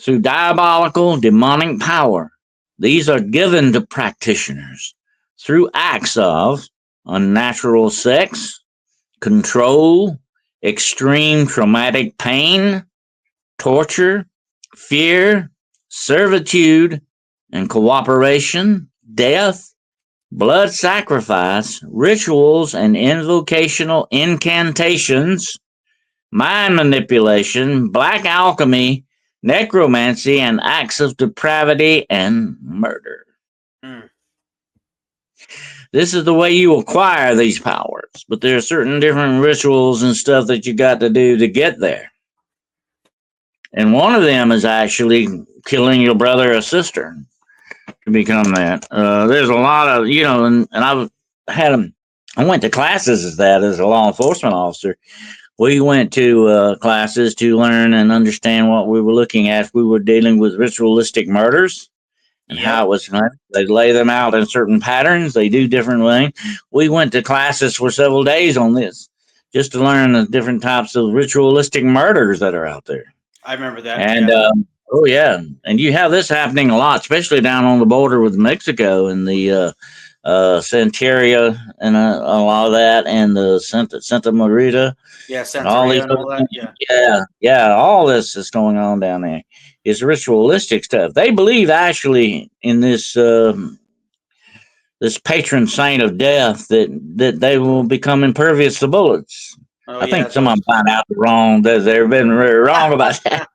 Speaker 2: through diabolical, demonic power, these are given to practitioners through acts of unnatural sex, control, extreme traumatic pain, torture, fear, servitude, and cooperation, death, blood sacrifice, rituals and invocational incantations, mind manipulation, black alchemy, necromancy, and acts of depravity and murder.
Speaker 1: Mm.
Speaker 2: This is the way you acquire these powers, but there are certain different rituals and stuff that you got to do to get there. And one of them is actually killing your brother or sister to become that. There's a lot of, and I've had them. I went to classes as that as a law enforcement officer. We went to classes to learn and understand what we were looking at. We were dealing with ritualistic murders and how
Speaker 1: Yep.
Speaker 2: it was done. They lay them out in certain patterns. They do different things. We went to classes for several days on this just to learn the different types of ritualistic murders that are out there.
Speaker 1: I remember that.
Speaker 2: And
Speaker 1: Yeah.
Speaker 2: Oh yeah, and you have this happening a lot, especially down on the border with Mexico and the Santeria and a lot of that, and the Santa Marita
Speaker 1: Yeah,
Speaker 2: and all
Speaker 1: Santeria
Speaker 2: these
Speaker 1: and
Speaker 2: other
Speaker 1: all that.
Speaker 2: things.
Speaker 1: Yeah.
Speaker 2: Yeah, yeah, all this is going on down there. It's ritualistic stuff. They believe actually in this patron saint of death that they will become impervious to bullets.
Speaker 1: Oh
Speaker 2: I
Speaker 1: yeah,
Speaker 2: think some of
Speaker 1: those.
Speaker 2: them find out wrong that they've been very wrong about that,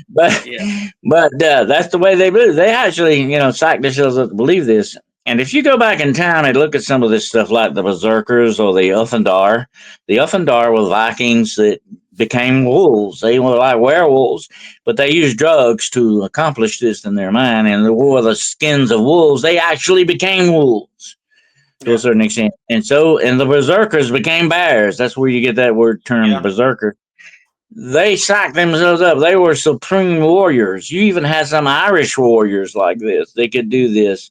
Speaker 2: but
Speaker 1: Yeah.
Speaker 2: that's the way they believe. They actually, psych themselves up to believe this. And if you go back in time and look at some of this stuff, like the berserkers or the Uffendar were Vikings that became wolves. They were like werewolves, but they used drugs to accomplish this in their mind. And they wore the skins of wolves. They actually became wolves to a
Speaker 1: Yeah.
Speaker 2: certain extent. And the berserkers became bears. That's where you get that word term
Speaker 1: Yeah.
Speaker 2: berserker. They psyched themselves up. They were supreme warriors. You even had some Irish warriors like this. They could do this.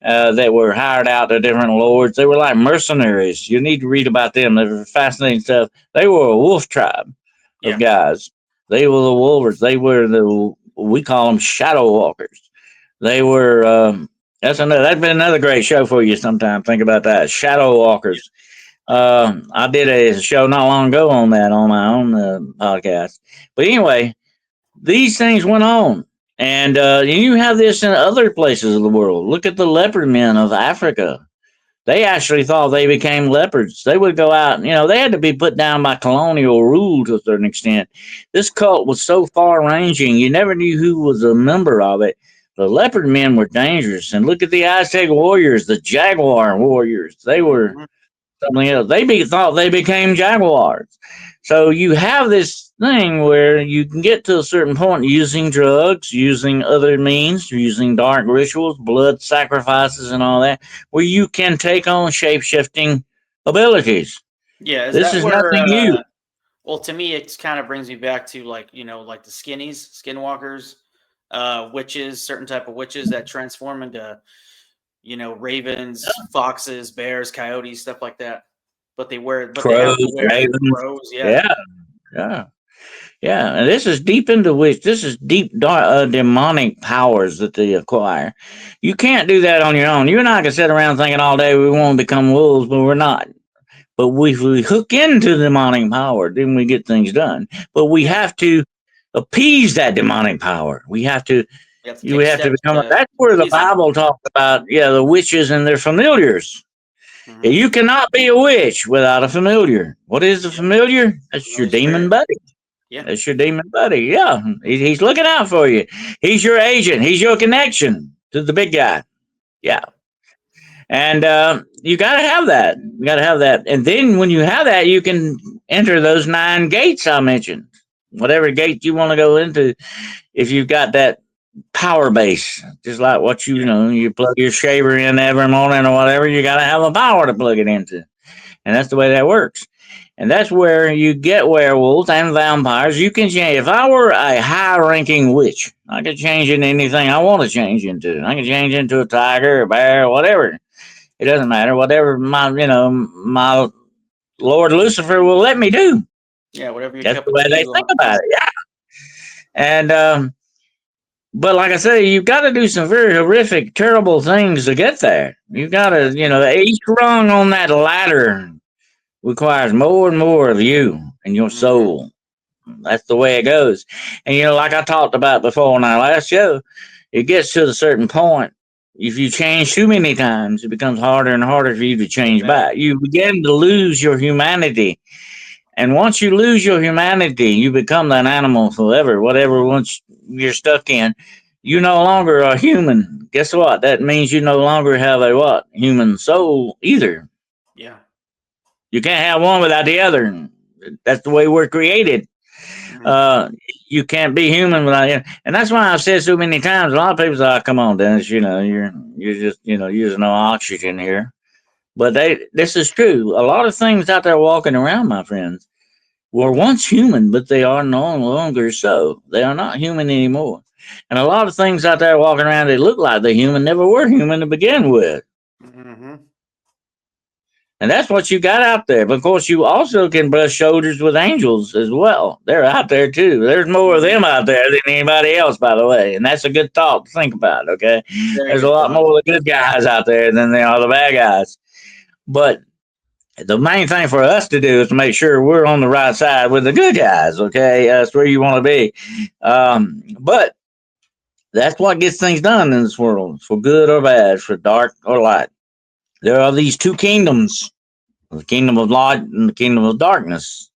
Speaker 2: That were hired out to different lords. They were like mercenaries. You need to read about them. They were fascinating stuff. They were a wolf tribe of
Speaker 1: Yeah.
Speaker 2: guys. They were the wolvers. They were we call them shadow walkers. They were. That's been another great show for you. Sometime think about that. Shadow walkers. I did a show not long ago on that on my own podcast. But anyway, these things went on. And you have this in other places of the world. Look at the leopard men of Africa. They actually thought they became leopards. They would go out, they had to be put down by colonial rule to a certain extent. This cult was so far ranging, you never knew who was a member of it. The leopard men were dangerous. And look at the Aztec warriors, the jaguar warriors. They were
Speaker 1: Hmm.
Speaker 2: something else. Thought they became jaguars. So you have this thing where you can get to a certain point using drugs, using other means, using dark rituals, blood sacrifices, and all that, where you can take on shape shifting abilities.
Speaker 1: Yeah. Is
Speaker 2: This
Speaker 1: that
Speaker 2: is
Speaker 1: where?
Speaker 2: nothing new.
Speaker 1: Well, to me, it kind of brings me back to like like the skinnies, skinwalkers, witches, certain type of witches that transform into ravens, foxes, bears, coyotes, stuff like that. But they have to
Speaker 2: Crows,
Speaker 1: wear
Speaker 2: ravens.
Speaker 1: crows. Yeah.
Speaker 2: Yeah, yeah. Yeah, and this is deep into which this is deep demonic powers that they acquire. You can't do that on your own. You and I can sit around thinking all day we want to become wolves, but we're not. But if we hook into demonic power, then we get things done. But we
Speaker 1: Yeah.
Speaker 2: have to appease that demonic power.
Speaker 1: You have to
Speaker 2: You
Speaker 1: take
Speaker 2: have to
Speaker 1: steps
Speaker 2: become.
Speaker 1: to
Speaker 2: That's where the
Speaker 1: appease them.
Speaker 2: Bible talks about, the witches and their familiars.
Speaker 1: Hmm.
Speaker 2: You cannot be a witch without a familiar. What is a
Speaker 1: Yep.
Speaker 2: familiar? That's your
Speaker 1: Familiar
Speaker 2: demon
Speaker 1: spirit.
Speaker 2: buddy.
Speaker 1: Yeah.
Speaker 2: That's your demon buddy. Yeah, he's looking out for you. He's your agent. He's your connection to the big guy. Yeah,
Speaker 1: Yep.
Speaker 2: and you got to have that. You got to have that, and then when you have that, you can enter those 9 gates I mentioned. Whatever gate you want to go into, if you've got that power base, just like what
Speaker 1: Yeah.
Speaker 2: you plug your shaver in every morning or whatever, you got to have a power to plug it into, and that's the way that works. And that's where you get werewolves and vampires. You can change. If I were a high ranking witch, I could change into anything I want to change into. I can change into a tiger, a bear, whatever. It doesn't matter. Whatever my Lord Lucifer will let me do.
Speaker 1: Yeah. Whatever your
Speaker 2: That's
Speaker 1: cup
Speaker 2: the
Speaker 1: of
Speaker 2: way
Speaker 1: tea
Speaker 2: they
Speaker 1: you
Speaker 2: think
Speaker 1: want.
Speaker 2: about it. Yeah. And but like I say, you've got to do some very horrific, terrible things to get there. You've got to,
Speaker 1: Definitely.
Speaker 2: each rung on that ladder requires more and more of you and your
Speaker 1: Hmm.
Speaker 2: soul. That's the way it goes. And like I talked about before in our last show, it gets to a certain point. If you change too many times, it becomes harder and harder for you to
Speaker 1: Get
Speaker 2: change
Speaker 1: back.
Speaker 2: back. You begin to lose your humanity. And once you lose your humanity, you become that animal forever. Whatever once you're stuck in, you no longer are human. Guess what? That means you no longer have a what? Human soul either.
Speaker 1: Yeah.
Speaker 2: You can't have one without the other. That's the way we're created.
Speaker 1: Hmm.
Speaker 2: Uh, you can't be human without it. And that's why I've said so many times. A lot of people say, "Oh, come on, Dennis, you're just using no oxygen here." But this is true. A lot of things out there walking around, my friends, were once human, but they are no longer so. They are not human anymore. And a lot of things out there walking around that look like they're human never were human to begin with.
Speaker 1: Hmm.
Speaker 2: And that's what you got out there. But of course, you also can brush shoulders with angels as well. They're out there too. There's more of them out there than anybody else, by the way. And that's a good thought to think about, okay?
Speaker 1: Very
Speaker 2: There's a
Speaker 1: good
Speaker 2: lot
Speaker 1: thought.
Speaker 2: more of the good guys out there than there are the bad guys. But the main thing for us to do is to make sure we're on the right side with the good guys, okay? That's where you want to be. But that's what gets things done in this world, for good or bad, for dark or light. There are these two kingdoms, the kingdom of light and the kingdom of darkness.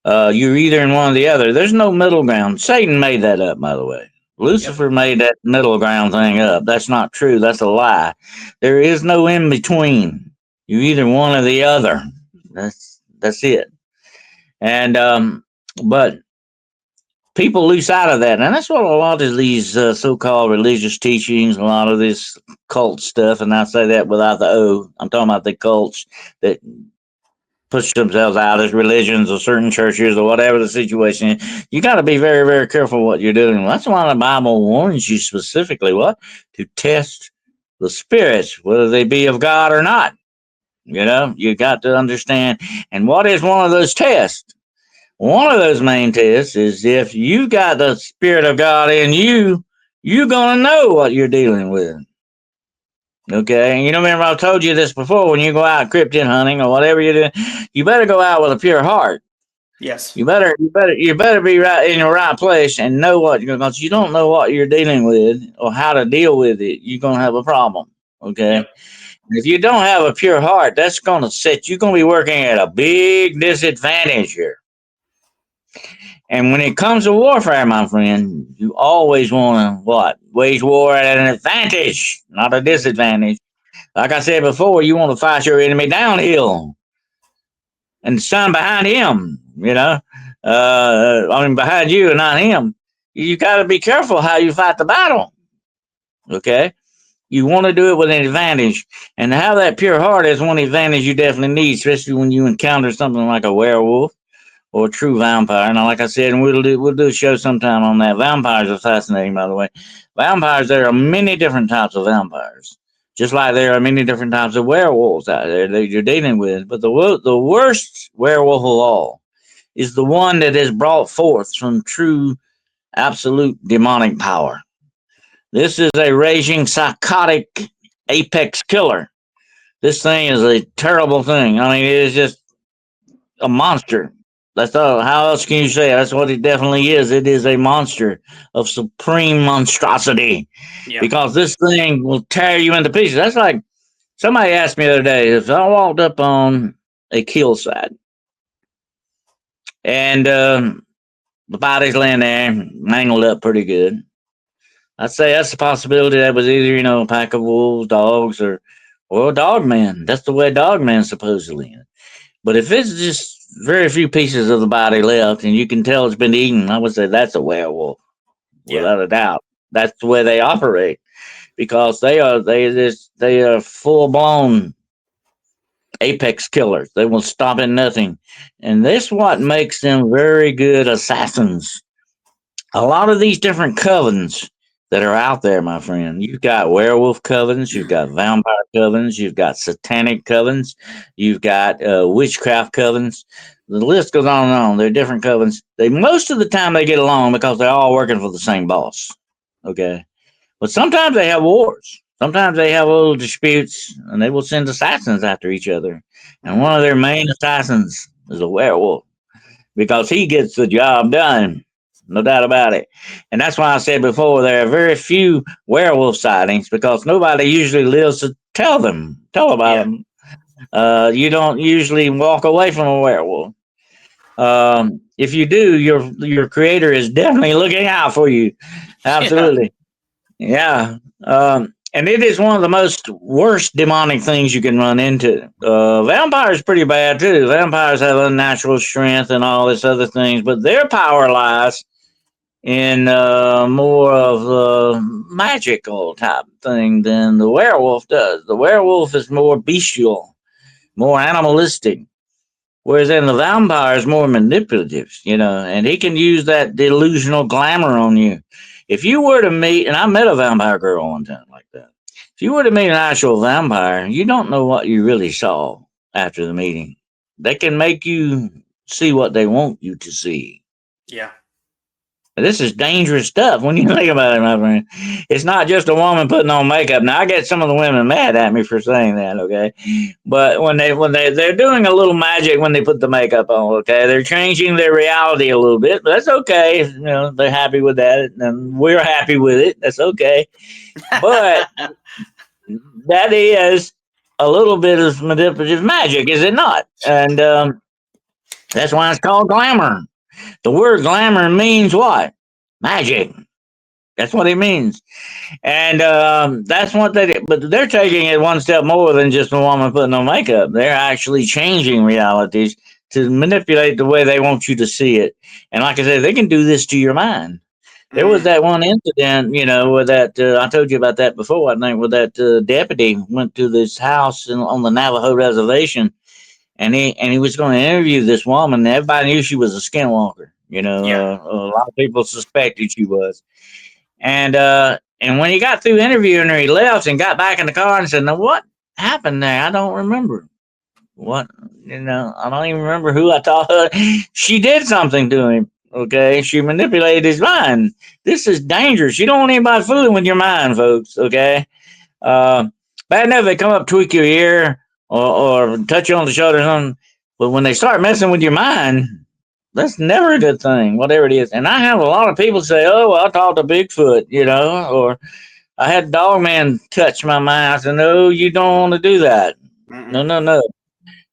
Speaker 2: You're either in one or the other. There's no middle ground. Satan made that up, by the way. Lucifer made that middle ground thing up. That's not true. That's a lie. There is no in between. You're either one or the other. That's it. And but people lose sight of that, and that's what a lot of these so-called religious teachings, a lot of this cult stuff, and I say that without the O. I'm talking about the cults that push themselves out as religions or certain churches or whatever the situation is. You got to be very, very careful what you're doing. That's why the Bible warns you specifically what to test the spirits, whether they be of God or not. You know, you got to understand. And what is one of those tests? One of those main tests is if you got the Spirit of God in you, you're going to know what you're dealing with. Okay, and you know, remember I told you this before. When you go out cryptid hunting or whatever you're doing, you better go out with a pure heart.
Speaker 1: Yes.
Speaker 2: You better be right in the right place and know what you're going. Because you don't know what you're dealing with or how to deal with it, you're going to have a problem. Okay,
Speaker 1: Yep.
Speaker 2: if you don't have a pure heart, that's going to set you're going to be working at a big disadvantage here. And when it comes to warfare, my friend, you always want to what? Wage war at an advantage, not a disadvantage. Like I said before, you want to fight your enemy downhill and stand behind him, you know. I mean, behind you and not him. You got to be careful how you fight the battle, okay? You want to do it with an advantage. And to have that pure heart is one advantage you definitely need, especially when you encounter something like a werewolf or a true vampire. Now, like I said, and we'll do a show sometime on that. Vampires are fascinating, by the way. Vampires, there are many different types of vampires, just like there are many different types of werewolves out there that you're dealing with. But the worst werewolf of all is the one that is brought forth from true, absolute demonic power. This is a raging, psychotic apex killer. This thing is a terrible thing. I mean, it is just a monster. That's all. How else can you say it? That's what it definitely is. It is a monster of supreme monstrosity
Speaker 1: Yeah.
Speaker 2: because this thing will tear you into pieces. That's like somebody asked me the other day if I walked up on a kill site and the body's laying there, mangled up pretty good. I'd say that's a possibility that was either, you know, a pack of wolves, dogs, or a dog man. That's the way dog man supposedly is. But if it's just very few pieces of the body left and you can tell it's been eaten, I would say that's a werewolf,
Speaker 1: Yeah.
Speaker 2: without a doubt. That's the way they operate because they are full blown apex killers. They will stop at nothing. And this what makes them very good assassins. A lot of these different covens that are out there, my friend. You've got werewolf covens, you've got vampire covens, you've got satanic covens, you've got witchcraft covens. The list goes on and on. They're different covens. They most of the time they get along because they're all working for the same boss. Okay, but sometimes they have wars. Sometimes they have little disputes, and they will send assassins after each other. And one of their main assassins is a werewolf because he gets the job done. No doubt about it. And that's why I said before there are very few werewolf sightings because nobody usually lives to tell about
Speaker 1: Yeah.
Speaker 2: them. You don't usually walk away from a werewolf. If you do, your creator is definitely looking out for you.
Speaker 1: Yeah.
Speaker 2: Absolutely. Yeah. And it is one of the most worst demonic things you can run into. Vampires pretty bad too. Vampires have unnatural strength and all this other things, but their power lies in more of a magical type thing than the werewolf does. The werewolf is more bestial, more animalistic, whereas then the vampire is more manipulative, you know, and he can use that delusional glamour on you. If you were to meet, and I met a vampire girl one time like that. If you were to meet an actual vampire, you don't know what you really saw. after the meeting. They can make you see what they want you to see.
Speaker 1: Yeah.
Speaker 2: This is dangerous stuff when you think about it, my friend. It's not just a woman putting on makeup. Now I get some of the women mad at me for saying that, okay? But they're doing a little magic when they put the makeup on, okay? They're changing their reality a little bit, but that's okay. You know, they're happy with that, and we're happy with it. That's okay. But that is a little bit of manipulative magic, is it not? And that's why it's called glamour. The word glamour means what? Magic. That's what it means. And that's what they do. But they're taking it one step more than just a woman putting on makeup. They're actually changing realities to manipulate the way they want you to see it. And like I said, they can do this to your mind. There was
Speaker 1: Mm.
Speaker 2: that one incident, you know, where that I told you about that before. I think where that deputy went to this house on the Navajo reservation, and he was going to interview this woman. And everybody knew she was a skinwalker. You know,
Speaker 1: Yeah.
Speaker 2: a lot of people suspected she was. And when he got through interviewing her, he left and got back in the car and said, "Now what happened there? I don't remember. What, you know, I don't even remember who I thought she did something to him. Okay, she manipulated his mind. This is dangerous. You don't want anybody fooling with your mind, folks. Okay, uh, bad enough they come up, tweak your ear, or touch you on the shoulder or something. But when they start messing with your mind, that's never a good thing, whatever it is. And I have a lot of people say, "Oh, well, I talked to Bigfoot, you know, or I had Dog Man touch my mind." I said, "No, you don't want to do that. No,
Speaker 1: Mm-mm.
Speaker 2: no, no."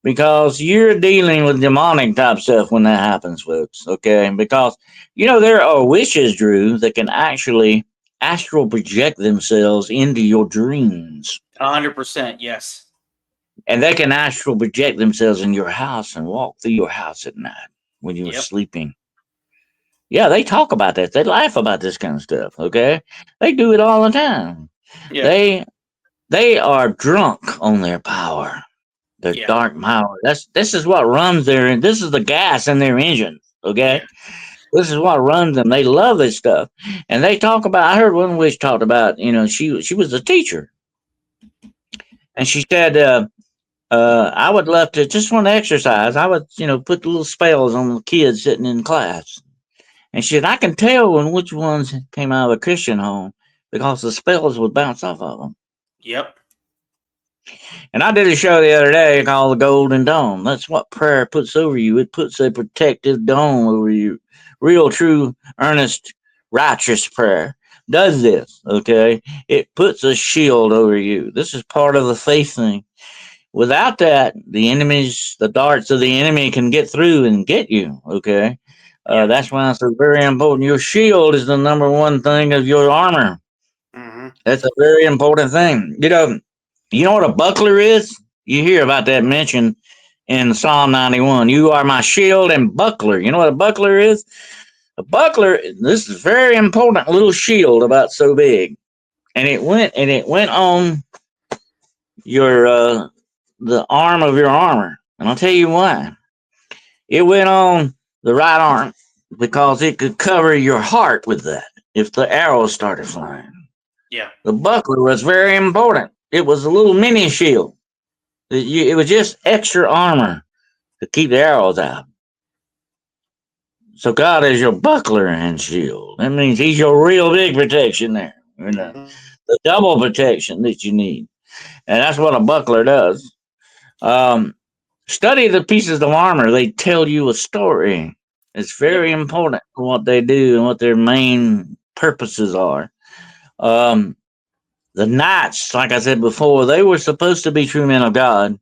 Speaker 2: Because you're dealing with demonic type stuff when that happens, folks. Okay, because you know there are witches, Drew, that can actually astral project themselves into your dreams,
Speaker 1: 100%. Yes.
Speaker 2: and they can astral project themselves in your house and walk through your house at night when you're
Speaker 1: Yep.
Speaker 2: sleeping. Yeah, they talk about that. They laugh about this kind of stuff. Okay, they do it all the time.
Speaker 1: Yeah.
Speaker 2: They they are drunk on their power. Their
Speaker 1: Yeah.
Speaker 2: dark power. This is what runs their. This is the gas in their engines. Okay,
Speaker 1: Yeah.
Speaker 2: this is what runs them. They love this stuff, and they talk about. I heard one witch talked about. You know, she was a teacher, and she said, "I would love to just want to exercise. I would, you know, put little spells on the kids sitting in class." And she said, "I can tell when which ones came out of a Christian home because the spells would bounce off of them."
Speaker 1: Yep.
Speaker 2: And I did a show the other day called The Golden Dome. That's what prayer puts over you. It puts a protective dome over you. Real, true, earnest, righteous prayer does this, okay? It puts a shield over you. This is part of the faith thing. Without that, the darts of the enemy can get through and get you, okay?
Speaker 1: Yeah.
Speaker 2: That's why it's very important. Your shield is the number one thing of your armor.
Speaker 1: Mm-hmm.
Speaker 2: That's a very important thing. You know what a buckler is? You hear about that mentioned in Psalm 91. You are my shield and buckler. You know what a buckler is? A buckler, this is very important little shield about so big. And it went on your the arm of your armor. And I'll tell you why. It went on the right arm because it could cover your heart with that if the arrows started flying.
Speaker 1: Yeah.
Speaker 2: The buckler was very important. It was a little mini shield. It was just extra armor to keep the arrows out. So God is your buckler and shield. That means He's your real big protection there. You know,
Speaker 1: Mm-hmm.
Speaker 2: the double protection that you need. And that's what a buckler does. Um, Study the pieces of armor. They tell you a story. It's
Speaker 1: Yep.
Speaker 2: very important what they do and what their main purposes are. Um, the knights, like I said before, they were supposed to be true men of God.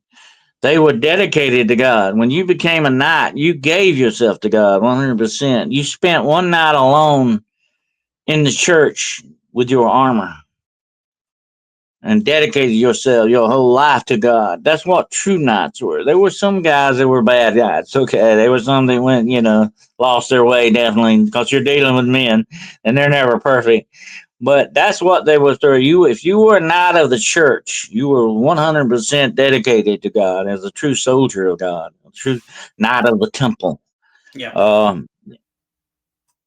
Speaker 2: They were dedicated to God. When you became a knight, you gave yourself to God 100%. You spent one night alone in the church with your armor and dedicated yourself, your whole life to God. That's what true knights were. There were some guys that were bad guys. Okay. There were some that went, lost their way, definitely, because you're dealing with men and they're never perfect. But that's what they were through. If you were a knight of the church, you were 100% dedicated to God as a true soldier of God, a true knight of the temple.
Speaker 1: Yeah.
Speaker 2: Um,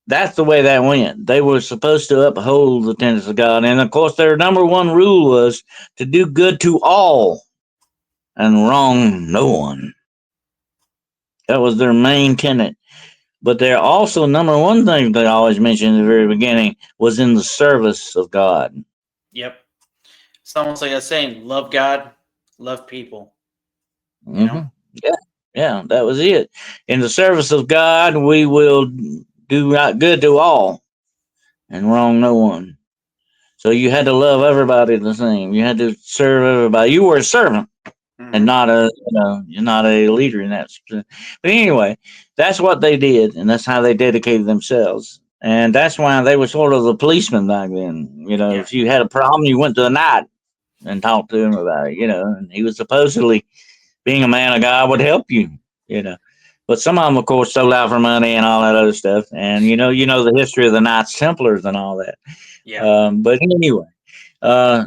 Speaker 2: that's the way that went. They were supposed to uphold the tenets of God. And of course, their number one rule was to do good to all. and wrong no one. That was their main tenet. But they're also number one thing they always mentioned in the very beginning was in the service of God.
Speaker 1: Yep. It's almost like a saying: love God, love people. You know.
Speaker 2: Mm-hmm. Yeah, yeah, that was it. In the service of God, we will do right good to all and wrong no one. So you had to love everybody the same. You had to serve everybody. You were a servant and
Speaker 1: Mm-hmm.
Speaker 2: not a, you're not a leader in that. But anyway, that's what they did, and that's how they dedicated themselves. And that's why they were sort of the policemen back then.
Speaker 1: Yeah.
Speaker 2: If you had a problem, you went to the knight and talked to him about it. And he was supposedly being a man of God would help you. You know. But some of them, of course, sold out for money and all that other stuff. And you know the history of the Knights Templars and all that.
Speaker 1: Yeah.
Speaker 2: But anyway, uh,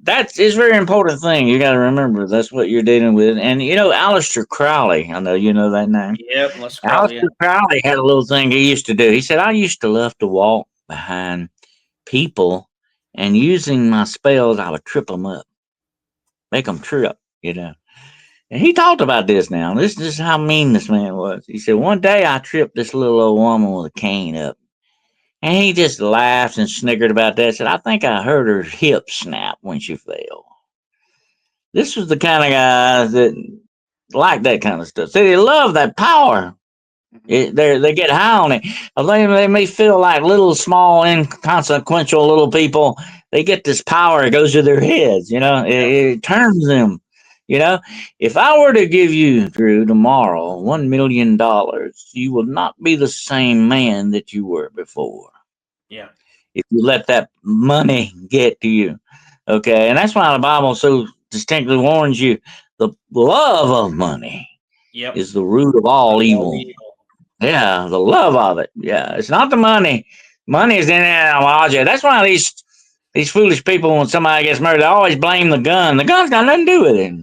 Speaker 2: that is a very important thing. You got to remember that's what you're dealing with. And Aleister Crowley, I know you know that name.
Speaker 1: Yep. Let's Crowley. Yeah.
Speaker 2: Aleister Crowley had a little thing he used to do. He said, "I used to love to walk behind people, and using my spells, I would trip them up, make them trip." And he talked about this now. This is how mean this man was. He said, "One day I tripped this little old woman with a cane up. And he just laughed and snickered about that. Said, I think I heard her hip snap when she fell." This was the kind of guy that liked that kind of stuff. See, they love that power.
Speaker 1: Mm-hmm.
Speaker 2: They get high on it. They may feel like little, small, inconsequential little people. They get this power. It goes to their heads.
Speaker 1: Yep.
Speaker 2: It turns them. If I were to give you, Drew, tomorrow $1 million, you will not be the same man that you were before
Speaker 1: Yeah.
Speaker 2: if you let that money get to you. Okay, and that's why the Bible so distinctly warns you: the love of money
Speaker 1: Yep.
Speaker 2: is the root of all
Speaker 1: All
Speaker 2: evil.
Speaker 1: evil.
Speaker 2: Yeah, the love of it. Yeah, it's not the money. Money is in an object. That's why these foolish people, when somebody gets murdered, they always blame the gun. The gun's got nothing to do with it.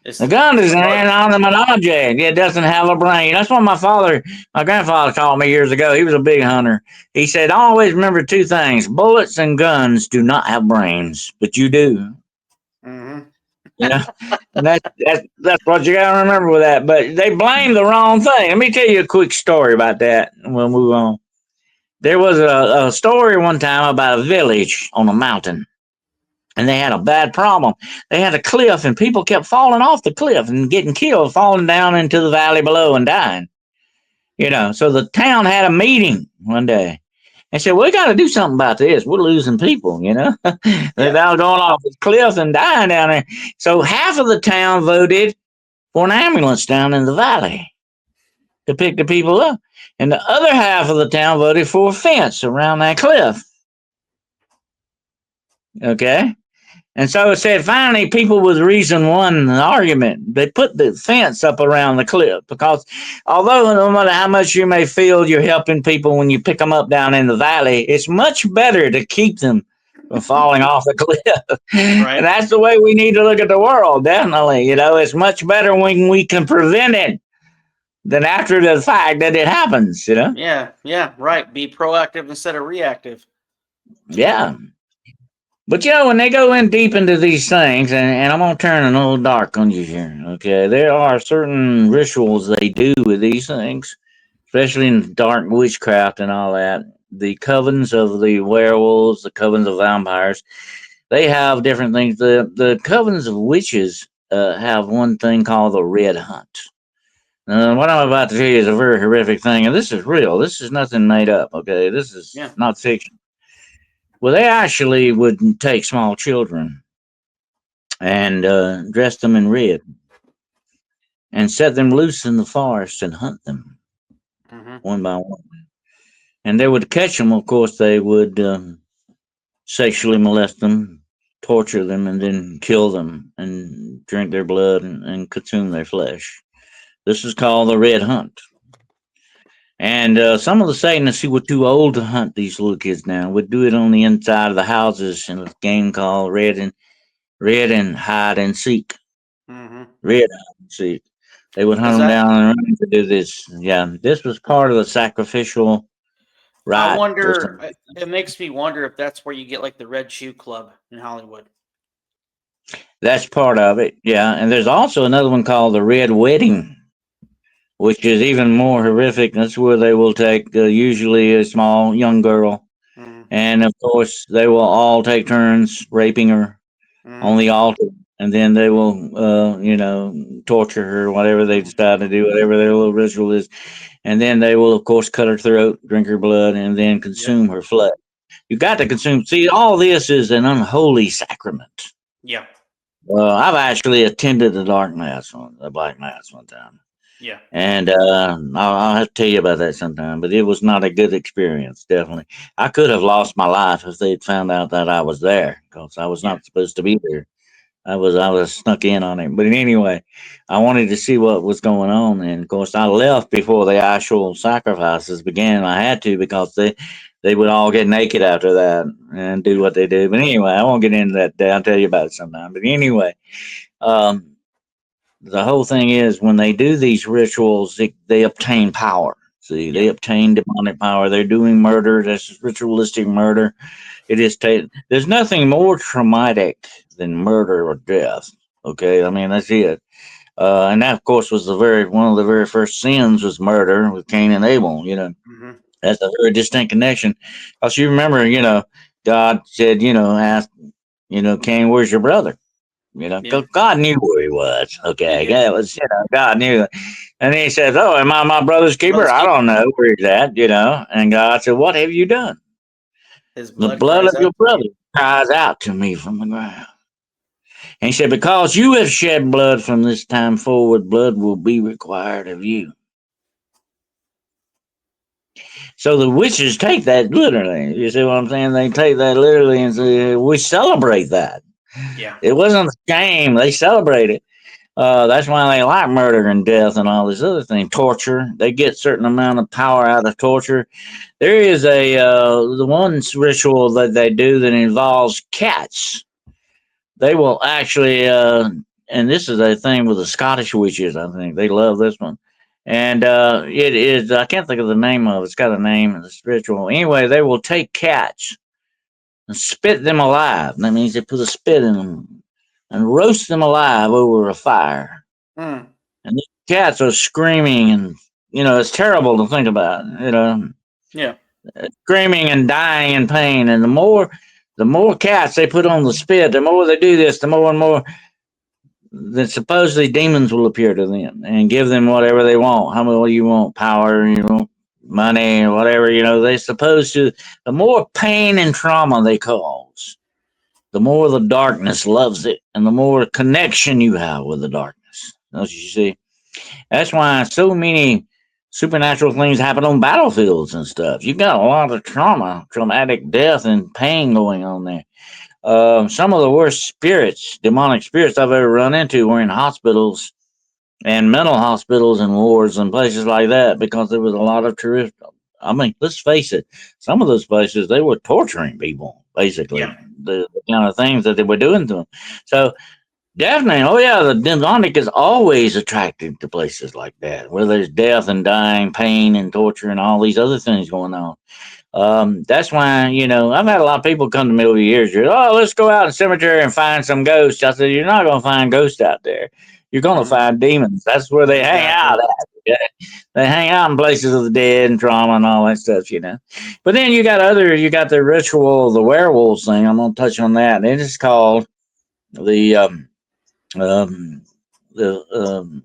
Speaker 1: It's
Speaker 2: The
Speaker 1: the
Speaker 2: gun is an
Speaker 1: heart.
Speaker 2: inanimate object. It doesn't have a brain. That's what my grandfather called me years ago. He was a big hunter. He said, always remember two things: bullets and guns do not have brains, but you do.
Speaker 1: Mm-hmm.
Speaker 2: You know, and that's what you got to remember with that. But they blame the wrong thing. Let me tell you a quick story about that, and we'll move on. There was a story one time about a village on a mountain, and they had a bad problem. They had a cliff, and people kept falling off the cliff and getting killed, falling down into the valley below and dying. So the town had a meeting one day and said, "We got to do something about this. We're losing people. They're
Speaker 1: Yeah.
Speaker 2: all going off the cliff and dying down there." So half of the town voted for an ambulance down in the valley to pick the people up, and the other half of the town voted for a fence around that cliff. Okay. And so it said finally people with reason won the argument. They put the fence up around the cliff because although no matter how much you may feel you're helping people when you pick them up down in the valley, it's much better to keep them from falling off the cliff. And
Speaker 1: Right.
Speaker 2: that's the way we need to look at the world, definitely. It's much better when we can prevent it than after the fact that it happens.
Speaker 1: Yeah. Yeah. Right. Be proactive instead of reactive.
Speaker 2: Yeah. But when they go in deep into these things, and I'm gonna turn a little dark on you here, okay? There are certain rituals they do with these things, especially in dark witchcraft and all that. The covens of the werewolves, the covens of vampires, they have different things. The covens of witches have one thing called the red hunt. What I'm about to tell you is a very horrific thing, and this is real. This is nothing made up, okay? This is
Speaker 1: Yeah.
Speaker 2: not fiction. Well, they actually would take small children and dress them in red and set them loose in the forest and hunt them
Speaker 1: Mm-hmm.
Speaker 2: one by one. And they would catch them, of course, they would sexually molest them, torture them, and then kill them and drink their blood and consume their flesh. This is called the red hunt. And some of the Satanists who were too old to hunt these little kids now would do it on the inside of the houses in a game called Red and Hide and Seek.
Speaker 1: Mm-hmm.
Speaker 2: Red Hide and Seek. They would hunt
Speaker 1: Is
Speaker 2: them
Speaker 1: that?
Speaker 2: down and run to do this. Yeah, this was part of the sacrificial
Speaker 1: I
Speaker 2: rite.
Speaker 1: wonder. It makes me wonder if that's where you get like the Red Shoe Club in Hollywood.
Speaker 2: That's part of it. Yeah, and there's also another one called the Red Wedding, which is even more horrific. That's where they will take usually a small young girl,
Speaker 1: Mm,
Speaker 2: and of course they will all take turns raping her on
Speaker 1: mm,
Speaker 2: the altar, and then they will, torture her, whatever they
Speaker 1: mm.
Speaker 2: decide to do, whatever their little ritual is, and then they will, of course, cut her throat, drink her blood, and then
Speaker 1: Yep.
Speaker 2: consume her flesh. You got to
Speaker 1: Mm,
Speaker 2: consume. See, all this is an unholy sacrament.
Speaker 1: yeah.
Speaker 2: I've actually attended the black mass one time.
Speaker 1: Yeah.
Speaker 2: And I'll have to tell you about that sometime. But it was not a good experience, definitely. I could have lost my life if they'd found out that I was there, because I was
Speaker 1: Yeah.
Speaker 2: not supposed to be there. I was snuck in on it. But anyway, I wanted to see what was going on, and of course I left before the actual sacrifices began. I had to, because they would all get naked after that and do
Speaker 1: Yeah.
Speaker 2: what they do. But anyway, I won't get into that today. I'll tell you about it sometime. But anyway, um, the whole thing is, when they do these rituals, they obtain power. See,
Speaker 1: Yeah.
Speaker 2: they obtain demonic power. They're doing murder. That's ritualistic murder. It is. There's nothing more traumatic than murder or death. Okay, I mean that's it. And that, of course, was the very one of the very first sins was murder with Cain and Abel.
Speaker 1: Hmm.
Speaker 2: That's a very distinct connection. Because you remember, God said, ask, Cain, where's your brother?
Speaker 1: Yeah.
Speaker 2: God knew where he was.
Speaker 1: He
Speaker 2: Okay,
Speaker 1: did.
Speaker 2: yeah, it was, God knew. And he says, "Oh, am I my brother's keeper?
Speaker 1: Brother's
Speaker 2: I don't
Speaker 1: keeper.
Speaker 2: know where he's at." And God said, "What have you done?
Speaker 1: His
Speaker 2: The
Speaker 1: blood
Speaker 2: blood of
Speaker 1: cries
Speaker 2: your
Speaker 1: out to me.
Speaker 2: brother cries out to me from the ground." And he said, "Because you have shed blood from this time forward, blood will be required of you." So the witches take that literally. You see what I'm saying? They take that literally and say, "We celebrate that."
Speaker 1: Yeah.
Speaker 2: It wasn't a shame; they celebrate it. That's why they like murder and death and all this other thing. Torture. They get certain amount of power out of torture. There is the one ritual that they do that involves cats. They will actually, and this is a thing with the Scottish witches. I think they love this one. And it is, I can't think of the name of it. It's got a name. It's ritual. Anyway, they will take cats and spit them alive. That means they put a spit in them and roast them alive over a fire.
Speaker 1: Mm,
Speaker 2: And these cats are screaming, and it's terrible to think about.
Speaker 1: yeah.
Speaker 2: Screaming and dying in pain. And the more cats they put on the spit, the more they do this, the more and more that supposedly demons will appear to them and give them whatever they want. How much you want? Power, money, or whatever. They supposed to. The more pain and trauma they cause, the more the darkness loves it, and the more connection you have with the darkness. Don't you see? That's why so many supernatural things happen on battlefields and stuff. You got a lot of trauma, traumatic death, and pain going on there. Some of the worst spirits, demonic spirits I've ever run into were in hospitals and mental hospitals and wards and places like that, because there was a lot of terrific. I mean, let's face it, some of those places they were torturing people,
Speaker 1: Yeah.
Speaker 2: basically, the kind of things that they were doing to them. So definitely. Oh, yeah. The demonic is always attracted to places like that, where there's death and dying, pain and torture, and all these other things going on. That's why, I've had a lot of people come to me over the years. Oh, let's go out in the cemetery and find some ghosts. I said, you're not going to find ghosts out there. You're going to
Speaker 1: Hmm.
Speaker 2: find demons. That's where they hang out
Speaker 1: Exactly.
Speaker 2: at. Okay? They hang out in places of the dead and trauma and all that stuff. But then you got the ritual, the werewolves thing. I'm going to touch on that. It is called the, um, the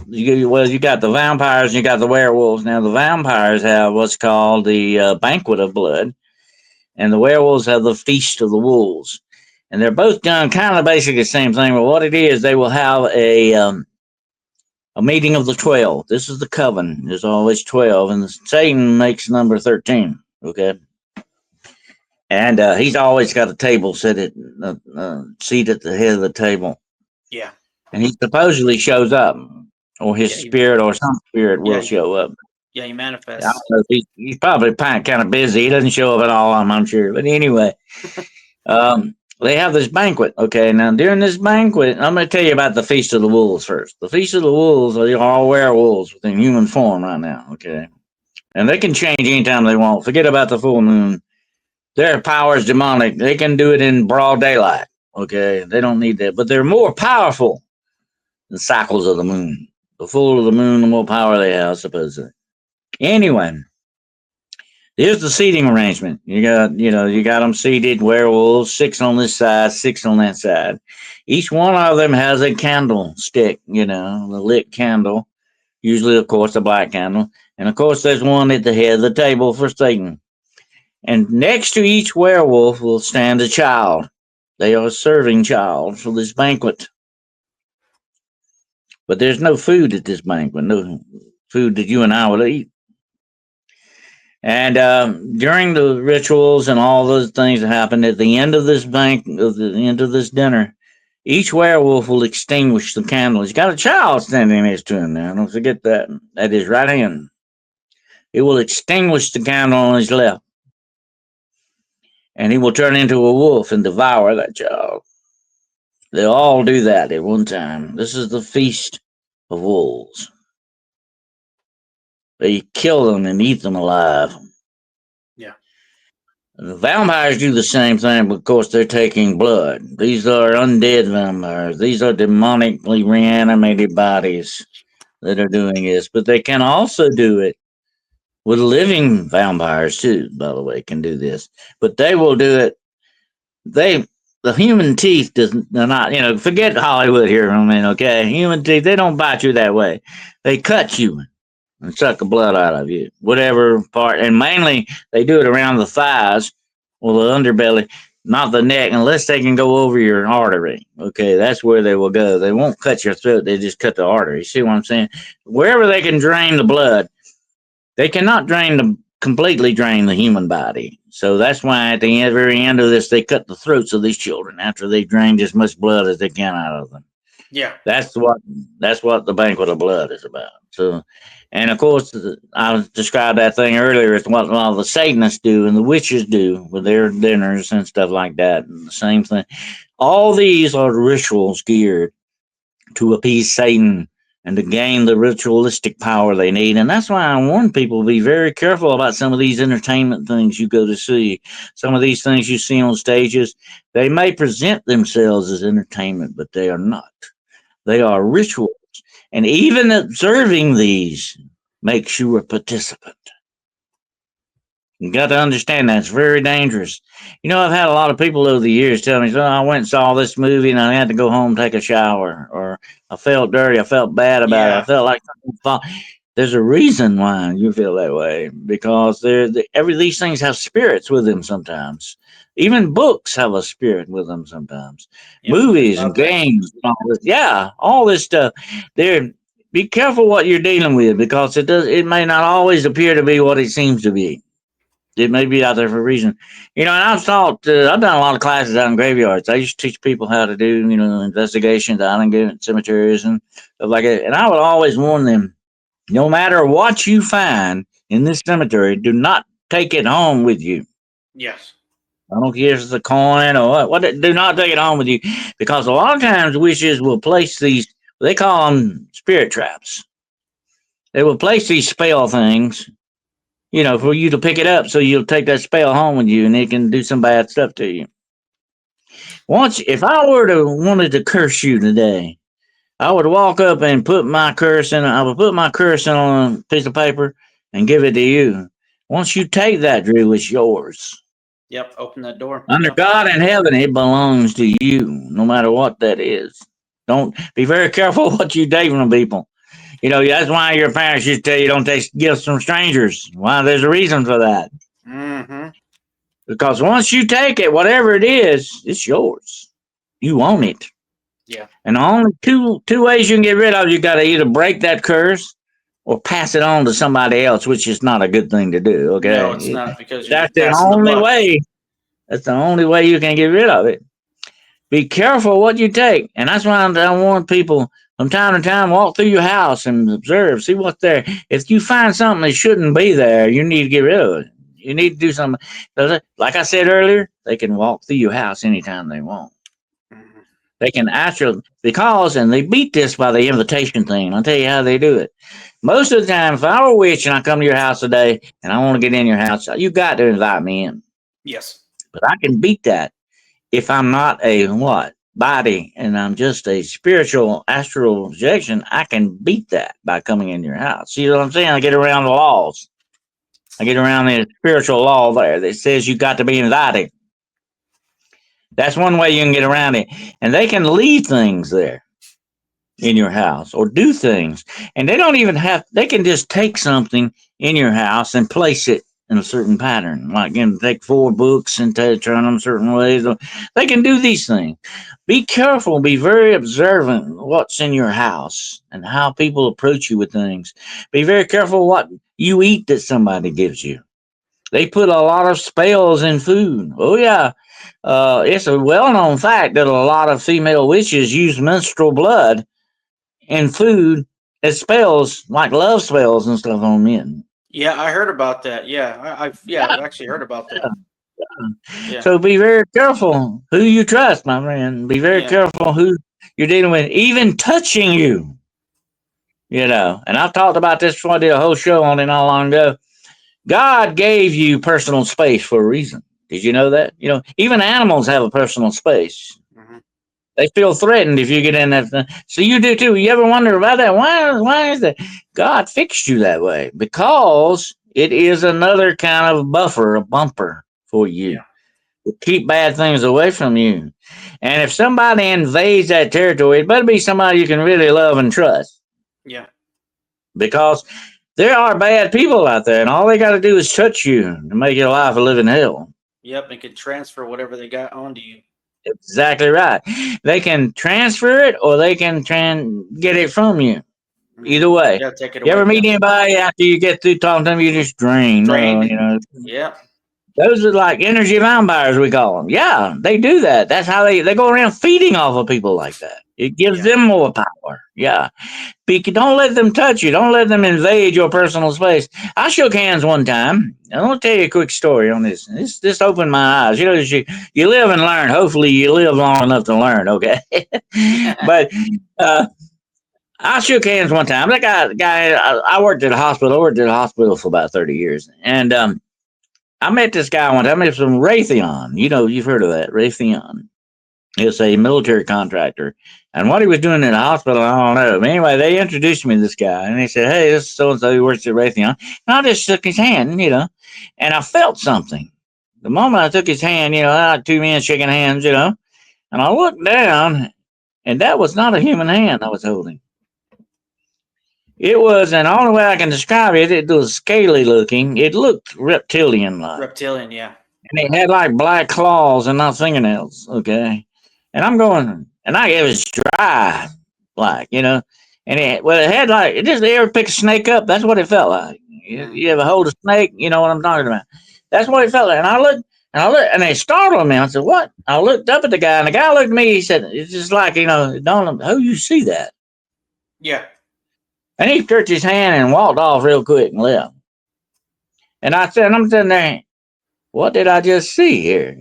Speaker 2: you got the vampires and you got the werewolves. Now the vampires have what's called the banquet of blood, and the werewolves have the feast of the wolves, and they're both done kind of basically the same thing. But what it is, they will have a meeting of the 12. This is the coven. There's always 12, and Satan makes number 13. Okay. And he's always got a table set at seat at the head of the table,
Speaker 1: Yeah.
Speaker 2: and he supposedly shows up, or his
Speaker 1: Yeah.
Speaker 2: spirit or some spirit
Speaker 1: Yeah.
Speaker 2: will show up.
Speaker 1: Yeah. He
Speaker 2: I don't
Speaker 1: manifests.
Speaker 2: know if he's probably kind of busy. He doesn't show up at all, I'm sure. But anyway, they have this banquet. Okay, now during this banquet, I'm going to tell you about the Feast of the Wolves first. The Feast of the Wolves are all werewolves within human form right now. Okay, and they can change anytime they want. Forget about the full moon. Their power is demonic. They can do it in broad daylight. Okay, they don't need that, but they're more powerful than cycles of the moon. The fuller the moon, the more power they have, supposedly. Anyway, here's the seating arrangement. You got them seated werewolves, 6 on this side, 6 on that side. Each one of them has a candlestick, the lit candle. Usually, of course, a black candle. And of course, there's one at the head of the table for Satan. And next to each werewolf will stand a child. They are serving child for this banquet. But there's no food at this banquet, no food that you and I would eat. And during the rituals and all those things that happen at the end of this at the end of this dinner, each werewolf will extinguish the candle. He's got a child standing next to him now. Don't forget that. At his right hand. It will extinguish the candle on his left. And he will turn into a wolf and devour that child. They'll all do that at one time. This is the feast of wolves. They kill them and eat them alive.
Speaker 1: Yeah.
Speaker 2: The vampires do the same thing, but of course they're taking blood. These are undead vampires. These are demonically reanimated bodies that are doing this. But they can also do it with living vampires too, by the way, can do this. But they will do it. The human teeth they're not, forget Hollywood here for a minute, okay? Human teeth, they don't bite you that way. They cut you and suck the blood out of you, whatever part. And mainly, they do it around the thighs or the underbelly, not the neck, unless they can go over your artery. Okay, that's where they will go. They won't cut your throat. They just cut the artery. See what I'm saying? Wherever they can drain the blood, they cannot completely drain the human body. So that's why at the very end of this, they cut the throats of these children after they've drained as much blood as they can out of them.
Speaker 1: Yeah.
Speaker 2: That's what the banquet of blood is about. So, and of course, I described that thing earlier. It's what all the Satanists do and the witches do with their dinners and stuff like that. And the same thing. All these are rituals geared to appease Satan and to gain the ritualistic power they need. And that's why I warn people to be very careful about some of these entertainment things you go to see. Some of these things you see on stages, they may present themselves as entertainment, but they are not. They are rituals. And even observing these makes you a participant. You got to understand that's very dangerous. I've had a lot of people over the years tell me, I went and saw this movie and I had to go home and take a shower, or I felt dirty, I felt bad about it, I felt like there's a reason why you feel that way, because these things have spirits with them sometimes. Even books have a spirit with them sometimes.
Speaker 1: Yep.
Speaker 2: Movies and games and all this. Yeah, all this stuff. Be careful what you're dealing with, because it may not always appear to be what it seems to be. It may be out there for a reason. And I've done a lot of classes out in graveyards. I used to teach people how to do, investigations out in cemeteries and stuff like that. And I would always warn them, no matter what you find in this cemetery, do not take it home with you.
Speaker 1: Yes.
Speaker 2: I don't care if it's a coin or what. Do not take it home with you, because a lot of times witches will place these, they call them spirit traps. They will place these spell things, for you to pick it up, so you'll take that spell home with you and it can do some bad stuff to you. If I wanted to curse you today, I would walk up and put my curse on a piece of paper and give it to you. Once you take that, Drew, it's yours.
Speaker 1: Yep. Open that door.
Speaker 2: Under God in heaven, it belongs to you, no matter what that is. Don't be very careful what you take from people. That's why your parents used to tell you don't take gifts from strangers. Why? There's a reason for that.
Speaker 1: Mm-hmm.
Speaker 2: Because once you take it, whatever it is, it's yours. You own it.
Speaker 1: Yeah.
Speaker 2: And the only two ways you can get rid of it, you got to either break that curse or pass it on to somebody else, which is not a good thing to do. Okay.
Speaker 1: No, it's not, because you're
Speaker 2: That's the
Speaker 1: passing
Speaker 2: only
Speaker 1: the buck.
Speaker 2: way. That's the only way you can get rid of it. Be careful what you take. And that's why I warn people from time to time, walk through your house and observe, see what's there. If you find something that shouldn't be there, you need to get rid of it. You need to do something. Like I said earlier, they can walk through your house anytime they want.
Speaker 1: Mm-hmm.
Speaker 2: They can actually, and they beat this by the invitation thing. I'll tell you how they do it. Most of the time, if I were a witch and I come to your house today and I want to get in your house, you got to invite me in.
Speaker 1: Yes.
Speaker 2: But I can beat that. if I'm not a what? Body and I'm just a spiritual astral projection, I can beat that by coming in your house. See what I'm saying? I get around the laws. I get around the spiritual law there that says you got to be invited. That's one way you can get around it. And they can leave things there in your house or do things. And they don't even have, they can just take something in your house and place it in a certain pattern. Like, take 4 books and turn them certain ways. They can do these things. Be careful, be very observant what's in your house and how people approach you with things. Be very careful what you eat that somebody gives you. They put a lot of spells in food. Oh, yeah. It's a well known fact that a lot of female witches use menstrual blood in food as spells, like love spells and stuff on men.
Speaker 1: Yeah, I heard about that. Yeah, I've actually heard about that. Yeah,
Speaker 2: So be very careful who you trust, my friend. Be very
Speaker 1: yeah,
Speaker 2: careful who you're dealing with, even touching you. And I've talked about this before. I did a whole show on it not long ago. God gave you personal space for a reason. Did you know that? Even animals have a personal space.
Speaker 1: hmm
Speaker 2: They feel threatened if you get in that. So you do too. You ever wonder about that? Why is that? God fixed you that way because it is another kind of buffer, a bumper for you
Speaker 1: yeah,
Speaker 2: to keep bad things away from you. And if somebody invades that territory, it better be somebody you can really love and trust
Speaker 1: yeah,
Speaker 2: because there are bad people out there, and all they got to do is touch you to make your life a living hell.
Speaker 1: yep. And can transfer whatever they got onto you.
Speaker 2: Exactly right. They can transfer it or they can get it from you. Either way.
Speaker 1: Yeah, take it
Speaker 2: You ever
Speaker 1: away. Yeah,
Speaker 2: meet anybody after you get through talking to them, you just drain?
Speaker 1: drained. Yeah,
Speaker 2: Those are like energy vampires, we call them. Yeah, they do that. That's how they go around feeding off of people like that. It gives
Speaker 1: yeah.
Speaker 2: them more power. Yeah. Don't let them touch you. Don't let them invade your personal space. I shook hands one time. I want to tell you a quick story on this. This opened my eyes. You live and learn. Hopefully, you live long enough to learn. Okay, but I shook hands one time. That guy, I worked at a hospital. I worked at a hospital for about 30 years, and I met this guy one time. It's from Raytheon. You've heard of that, Raytheon. It's a military contractor. And what he was doing in the hospital, I don't know. But anyway, they introduced me to this guy. And they said, hey, this is so-and-so who works at Raytheon. And I just shook his hand. And I felt something. The moment I took his hand, I had 2 men shaking hands. And I looked down, and that was not a human hand I was holding. It was, and the only way I can describe it, it was scaly looking. It looked reptilian like.
Speaker 1: Reptilian. Yeah,
Speaker 2: And it had like black claws and not fingernails. Okay. And I'm going, and it was dry, like. And it had like, you ever pick a snake up? That's what it felt like. You ever hold a snake? You know what I'm talking about. That's what it felt like. And I looked, and it startled me. I said, what? I looked up at the guy, and the guy looked at me. He said, it's just like, don't, who you see that?
Speaker 1: yeah,
Speaker 2: And he stretched his hand and walked off real quick and left. And I'm sitting there, what did I just see here?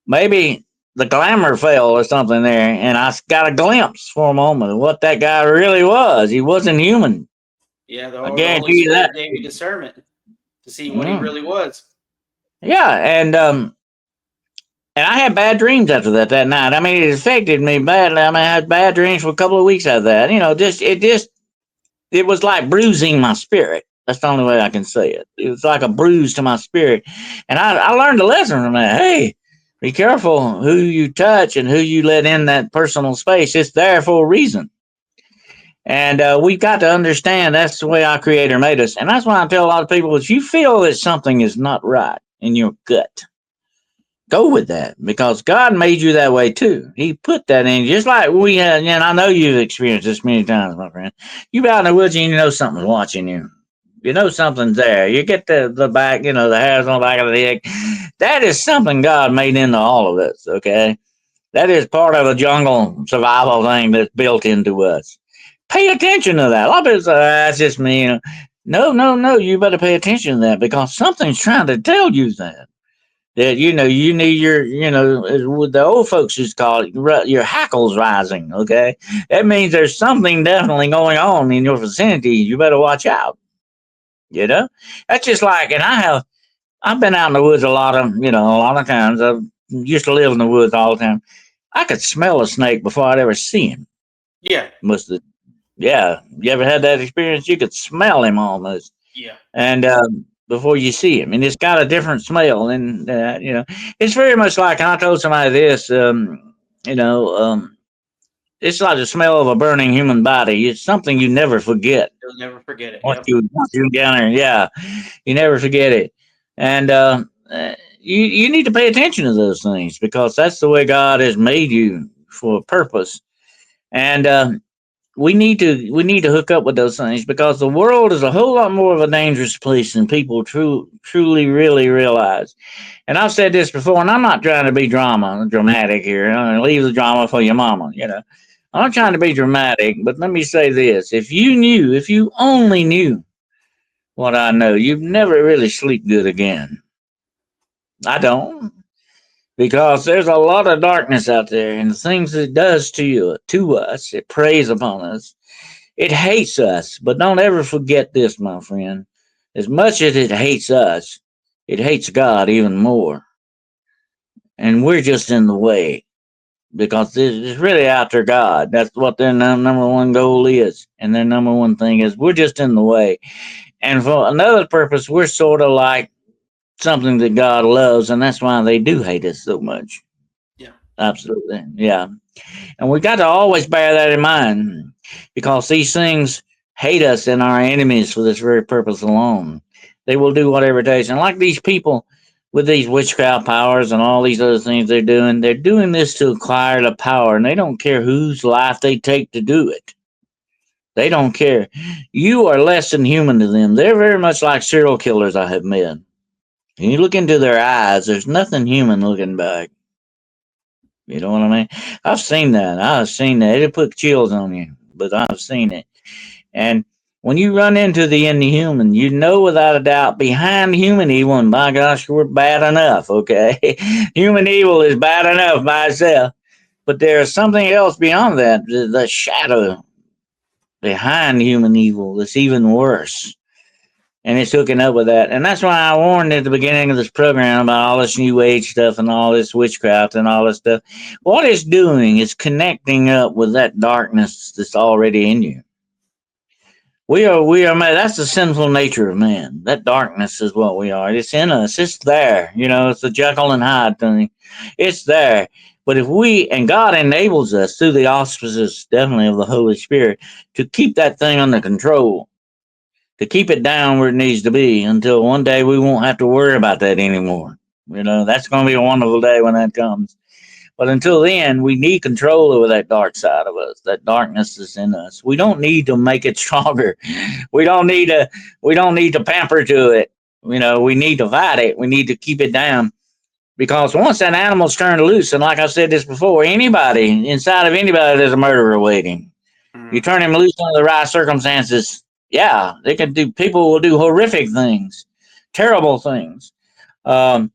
Speaker 2: Maybe the glamour fell or something there, and I got a glimpse for a moment of what that guy really was. He wasn't human.
Speaker 1: yeah.
Speaker 2: I
Speaker 1: The Holy
Speaker 2: guarantee you that.
Speaker 1: Spirit gave you discernment to see what he
Speaker 2: Mm.
Speaker 1: really was.
Speaker 2: Yeah, and I had bad dreams after that night. I mean, it affected me badly. I mean, I had bad dreams for a couple of weeks after that. It was like bruising my spirit. That's the only way I can say it. It was like a bruise to my spirit. And I learned a lesson from that. Hey, be careful who you touch and who you let in that personal space. It's there for a reason. And we've got to understand that's the way our Creator made us. And that's why I tell a lot of people if you feel that something is not right in your gut, go with that because God made you that way too. He put that in just like we had. And I know you've experienced this many times, my friend. You be out in the woods and you know something's watching you. You know something's there. You get the back, the hairs on the back of the neck. That is something God made into all of us. Okay, that is part of a jungle survival thing that's built into us. Pay attention to that. A lot of people say, that's just me. No, no, no. You better pay attention to that because something's trying to tell you that you need what the old folks used to call it, your hackles rising. Okay, that means there's something definitely going on in your vicinity. You better watch out. That's just like, and I've been out in the woods a lot of times. used to live in the woods all the time. I could smell a snake before I'd ever see him.
Speaker 1: Yeah.
Speaker 2: Must have, yeah. You ever had that experience? You could smell him almost,
Speaker 1: Yeah.
Speaker 2: and before you see him, and it's got a different smell, and it's very much like. And I told somebody this, you know, it's like the smell of a burning human body. It's something you never forget.
Speaker 1: You'll never forget it.
Speaker 2: Once
Speaker 1: Yep.
Speaker 2: you down there, yeah, you never forget it. And you need to pay attention to those things because that's the way God has made you for a purpose. And we need to hook up with those things because the world is a whole lot more of a dangerous place than people truly really realize. And I've said this before, and I'm not trying to be dramatic here. Leave the drama for your mama. I'm not trying to be dramatic, but let me say this: if you only knew what I know, you'd never really sleep good again. I don't. Because there's a lot of darkness out there, and the things it does to us, it preys upon us. It hates us, but don't ever forget this, my friend. As much as it hates us, it hates God even more. And we're just in the way because it's really after God. That's what their number one goal is. And their number one thing is we're just in the way. And for another purpose, we're sort of like something that God loves, and that's why they do hate us so much.
Speaker 1: Yeah.
Speaker 2: Absolutely. Yeah. And we got to always bear that in mind because these things hate us and our enemies for this very purpose alone. They will do whatever it takes. And like these people with these witchcraft powers and all these other things they're doing this to acquire the power, and they don't care whose life they take to do it. They don't care. You are less than human to them. They're very much like serial killers I have met. When you look into their eyes, there's nothing human looking back. You know what I mean? I've seen that. I've seen that. It'll put chills on you, but I've seen it. And when you run into the inhuman, you know without a doubt behind human evil, and by gosh, we're bad enough, okay? Human evil is bad enough by itself. But there's something else beyond that, the shadow behind human evil that's even worse. And it's hooking up with that. And that's why I warned at the beginning of this program about all this new age stuff and all this witchcraft and all this stuff. What it's doing is connecting up with that darkness that's already in you. We are made. That's the sinful nature of man. That darkness is what we are. It's in us. It's there. It's the Jekyll and Hyde thing. It's there. But if we, and God enables us through the auspices, definitely of the Holy Spirit, to keep that thing under control, to keep it down where it needs to be until one day we won't have to worry about that anymore. That's going to be a wonderful day when that comes. But until then, we need control over that dark side of us. That darkness is in us. We don't need to make it stronger. We don't need to. We don't need to pamper to it. We need to fight it. We need to keep it down because once that animal's turned loose, and like I said this before, anybody inside of anybody, there's a murderer waiting. You turn him loose under the right circumstances, yeah, they can do. People will do horrific things, terrible things. Um,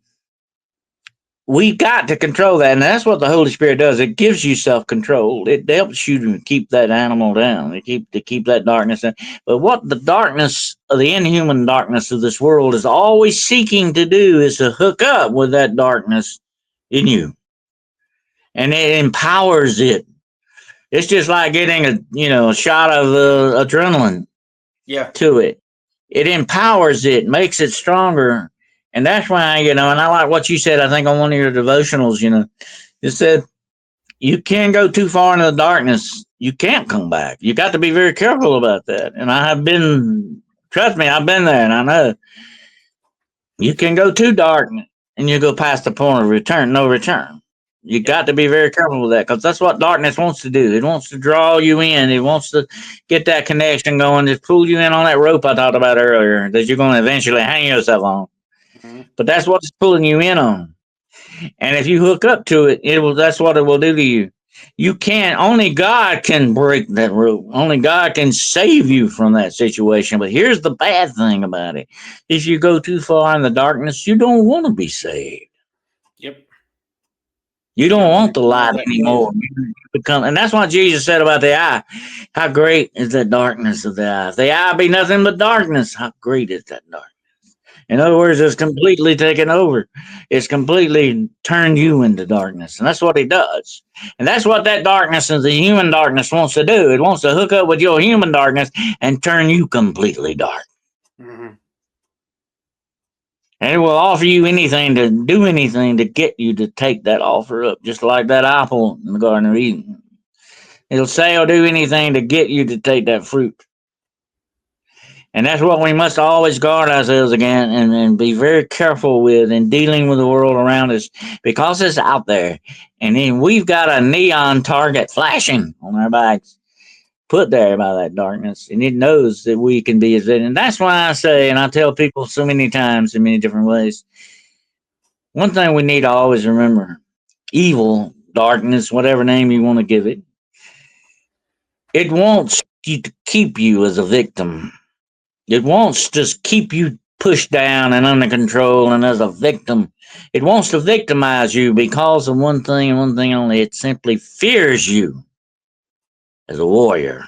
Speaker 2: we got to control that, and that's what the Holy Spirit does. It gives you self control. It helps you to keep that animal down, to keep that darkness down. But what the darkness of the inhuman darkness of this world is always seeking to do is to hook up with that darkness in you, and it empowers it. It's just like getting a shot of adrenaline.
Speaker 1: Yeah.
Speaker 2: To it. It empowers it, makes it stronger. And that's why, and I like what you said, I think, on one of your devotionals, you said you can't go too far into the darkness. You can't come back. You got to be very careful about that. And I have been, trust me, I've been there and I know you can go too dark and you go past the point of return, no return. You got to be very careful with that because that's what darkness wants to do. It wants to draw you in. It wants to get that connection going, just pull you in on that rope I talked about earlier that you're going to eventually hang yourself on.
Speaker 1: Mm-hmm.
Speaker 2: But that's what it's pulling you in on. And if you hook up to it, that's what it will do to you. You can't, only God can break that rope. Only God can save you from that situation. But here's the bad thing about it. If you go too far in the darkness, you don't want to be saved.
Speaker 1: Yep.
Speaker 2: You don't want the light
Speaker 1: that
Speaker 2: anymore. You become, and that's what Jesus said about the eye. How great is the darkness of the eye? If the eye be nothing but darkness, how great is that darkness? In other words, it's completely taken over. It's completely turned you into darkness. And that's what it does. And that's what that darkness and the human darkness wants to do. It wants to hook up with your human darkness and turn you completely dark.
Speaker 1: Mm-hmm.
Speaker 2: And it will offer you anything to do anything to get you to take that offer up, just like that apple in the Garden of Eden. It'll say it'll do anything to get you to take that fruit. And that's what we must always guard ourselves again and be very careful with in dealing with the world around us because it's out there. And then we've got a neon target flashing on our backs, put there by that darkness. And it knows that we can be as it. And that's why I say, and I tell people so many times in many different ways, one thing we need to always remember evil, darkness, whatever name you want to give it, it wants you to keep you as a victim. It wants to keep you pushed down and under control and as a victim. It wants to victimize you because of one thing and one thing only. It simply fears you as a warrior.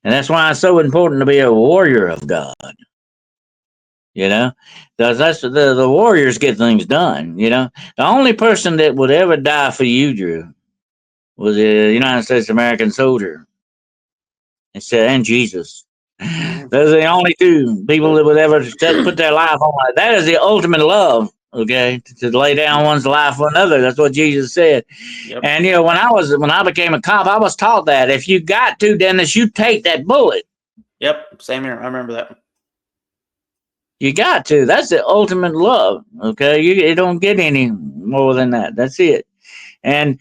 Speaker 2: And that's why it's so important to be a warrior of God. You know, because that's the warriors get things done. You know, the only person that would ever die for you, Drew, was a United States American soldier. It said, and Jesus.
Speaker 1: Mm-hmm.
Speaker 2: Those are the only two people that would ever put their life on that. That is the ultimate love, okay? To lay down one's life for another. That's what Jesus said.
Speaker 1: Yep.
Speaker 2: And you know, when I became a cop, I was taught that if you got to, Dennis, you take that bullet.
Speaker 1: Yep. Same here. I remember that.
Speaker 2: You got to. That's the ultimate love. Okay, you don't get any more than that. That's it. And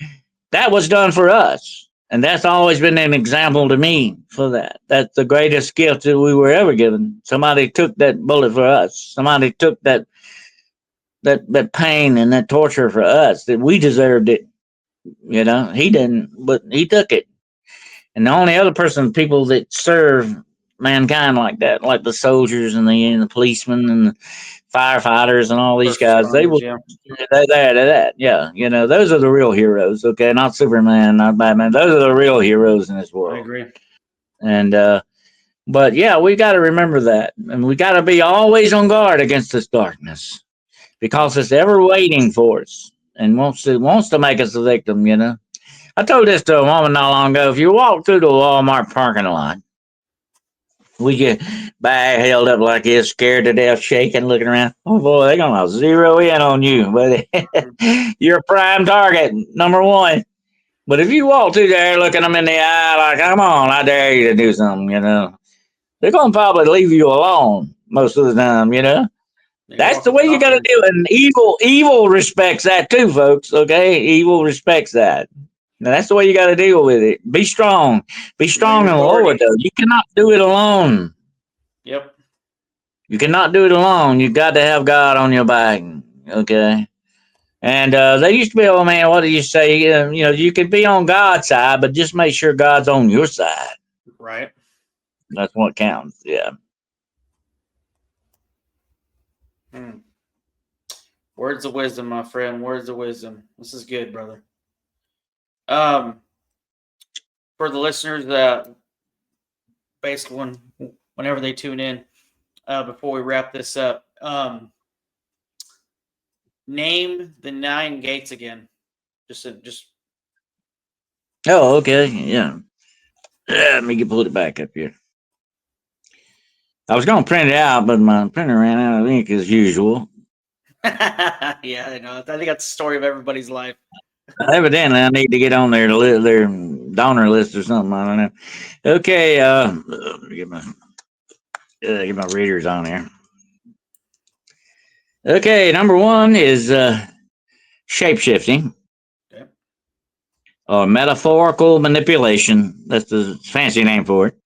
Speaker 2: that was done for us. And that's always been an example to me for that. That's the greatest gift that we were ever given. Somebody took that bullet for us. Somebody took that pain and that torture for us that we deserved it. You know, he didn't, but he took it. And the only other people that serve mankind like that, like the soldiers and the policemen and the firefighters and all these
Speaker 1: First
Speaker 2: guys, they
Speaker 1: responders.
Speaker 2: will
Speaker 1: Yeah.
Speaker 2: that. Yeah, you know, those are the real heroes. Okay, not Superman, not Batman. Those are the real heroes in this
Speaker 1: I
Speaker 2: world.
Speaker 1: agree.
Speaker 2: And but yeah, we got to remember that, and we got to be always on guard against this darkness because it's ever waiting for us and wants to make us a victim. You know, I told this to a woman not long ago. If you walk through the Walmart parking lot, we get bag held up like this, scared to death, shaking, looking around. Oh boy, they're gonna zero in on you, but you're a prime target, number one. But if you walk through there looking them in the eye, like, come on, I dare you to do something, you know, they're gonna probably leave you alone most of the time, you know.
Speaker 1: They
Speaker 2: That's
Speaker 1: walk
Speaker 2: the
Speaker 1: the
Speaker 2: way you
Speaker 1: talk
Speaker 2: gotta
Speaker 1: then.
Speaker 2: do it. And evil respects that too, folks. Okay, evil respects that. Now that's the way you got to deal with it. Be strong. Be
Speaker 1: Know
Speaker 2: strong
Speaker 1: your
Speaker 2: in the Lord,
Speaker 1: authority.
Speaker 2: though. You cannot do it alone.
Speaker 1: Yep.
Speaker 2: You cannot do it alone. You got to have God on your back. Okay. And they used to be, oh man, what do you say? You know, you can be on God's side, but just make sure God's on your side.
Speaker 1: Right.
Speaker 2: That's what counts. Yeah.
Speaker 1: Hmm. Words of wisdom, my friend. Words of wisdom. This is good, brother. Um, for the listeners that basically whenever they tune in, before we wrap this up, name the 9 gates again. Just.
Speaker 2: Oh, okay. Yeah. Let me pull it back up here. I was going to print it out, but my printer ran out of ink as usual.
Speaker 1: Yeah, I know. I think that's the story of everybody's life.
Speaker 2: Evidently, I need to get on their donor list or something. I don't know. Okay, get my readers on here. Okay, number one is shape shifting
Speaker 1: Okay.
Speaker 2: or metaphorical manipulation. That's the fancy name for it.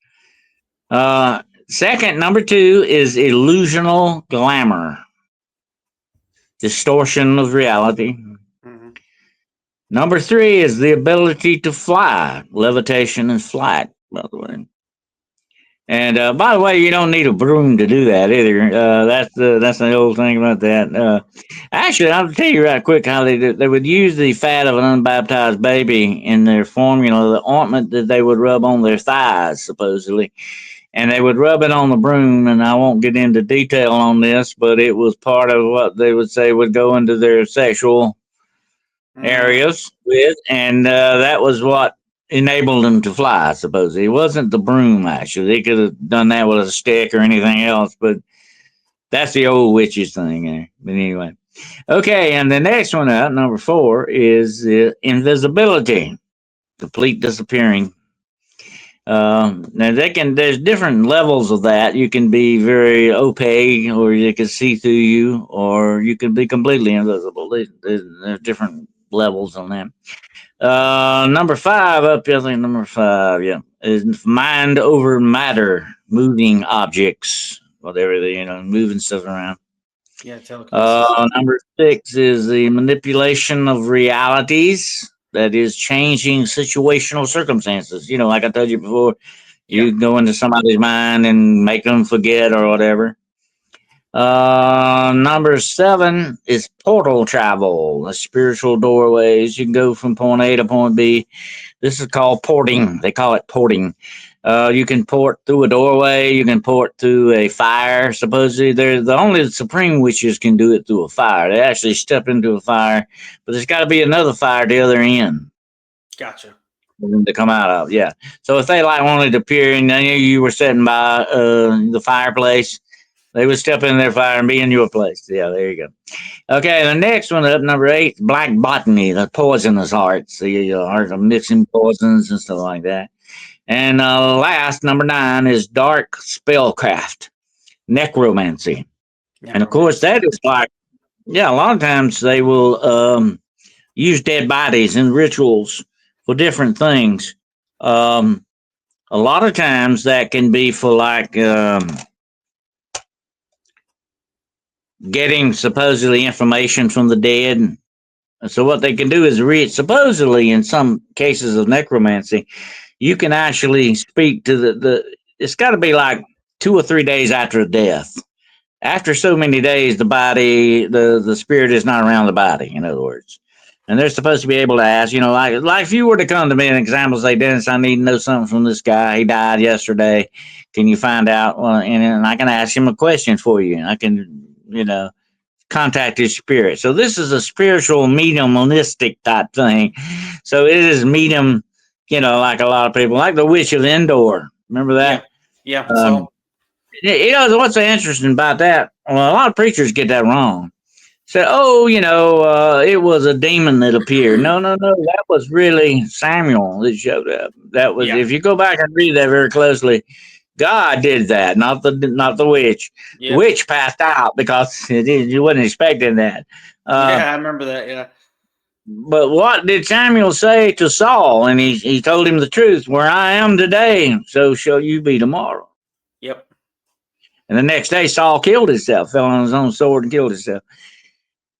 Speaker 2: Second, number two is illusional glamour, distortion of reality.
Speaker 1: Mm-hmm.
Speaker 2: Number three is the ability to fly, levitation and flight, by the way. And by the way, you don't need a broom to do that either. That's the old thing about that. Actually, I'll tell you right quick how they do. They would use the fat of an unbaptized baby in their formula, the ointment that they would rub on their thighs, supposedly, and they would rub it on the broom. And I won't get into detail on this, but it was part of what they would say would go into their sexual
Speaker 1: Mm,
Speaker 2: areas with, and that was what enabled them to fly. I suppose it wasn't the broom. Actually, they could have done that with a stick or anything else, but that's the old witches thing there. But anyway, okay, and the next one up, number 4, is invisibility, complete disappearing. Now they can. There's different levels of that. You can be very opaque, or you can see through you, or you can be completely invisible. There's different levels on that. Number 5 up. I think number 5. Yeah, is mind over matter, moving objects, whatever moving stuff around.
Speaker 1: yeah, telekinesis.
Speaker 2: Number 6 is the manipulation of realities. That is changing situational circumstances. Like I told you before,
Speaker 1: Yeah.
Speaker 2: you go into somebody's mind and make them forget or whatever. Number 7 is portal travel, the spiritual doorways. You can go from point A to point B. This is called porting. They call it porting. You can port through a doorway. You can port through a fire. Supposedly, they're the only supreme witches can do it through a fire. They actually step into a fire, but there's got to be another fire at the other end
Speaker 1: Gotcha.
Speaker 2: for them to come out of. Yeah. So if they wanted to appear and they knew you were sitting by the fireplace, they would step in their fire and be in your place. Yeah, there you go. Okay, the next one up, number 8, black botany, the poisonous arts. The art of mixing poisons and stuff like that. And last, number 9, is dark spellcraft, necromancy. And of course,
Speaker 1: Necromancy.
Speaker 2: that is like, yeah, a lot of times they will use dead bodies in rituals for different things. Um, a lot of times that can be for getting supposedly information from the dead. So what they can do is read. Supposedly, in some cases of necromancy, you can actually speak to the. It's got to be like 2 or 3 days after death. After so many days, the body, the spirit is not around the body. In other words, and they're supposed to be able to ask. Like if you were to come to me and example, say, Dennis, I need to know something from this guy. He died yesterday. Can you find out? Well, and I can ask him a question for you. And I can, contact his spirit. So this is a spiritual mediumistic type thing. So it is medium, like a lot of people, like the Witch of Endor. Remember
Speaker 1: Yeah.
Speaker 2: that?
Speaker 1: Yeah.
Speaker 2: Um,
Speaker 1: So,
Speaker 2: what's so interesting about that? Well, a lot of preachers get that wrong. Say, it was a demon that appeared. No, no, no. That was really Samuel that showed up. That was,
Speaker 1: yeah.
Speaker 2: if you go back and read that very closely, God did that, not the witch. The
Speaker 1: Yep.
Speaker 2: witch passed out because you wasn't expecting that. Uh,
Speaker 1: Yeah, I remember that. Yeah.
Speaker 2: but what did Samuel say to Saul? And he told him the truth. Where I am today, so shall you be tomorrow.
Speaker 1: Yep.
Speaker 2: And the next day, Saul killed himself, fell on his own sword and killed himself.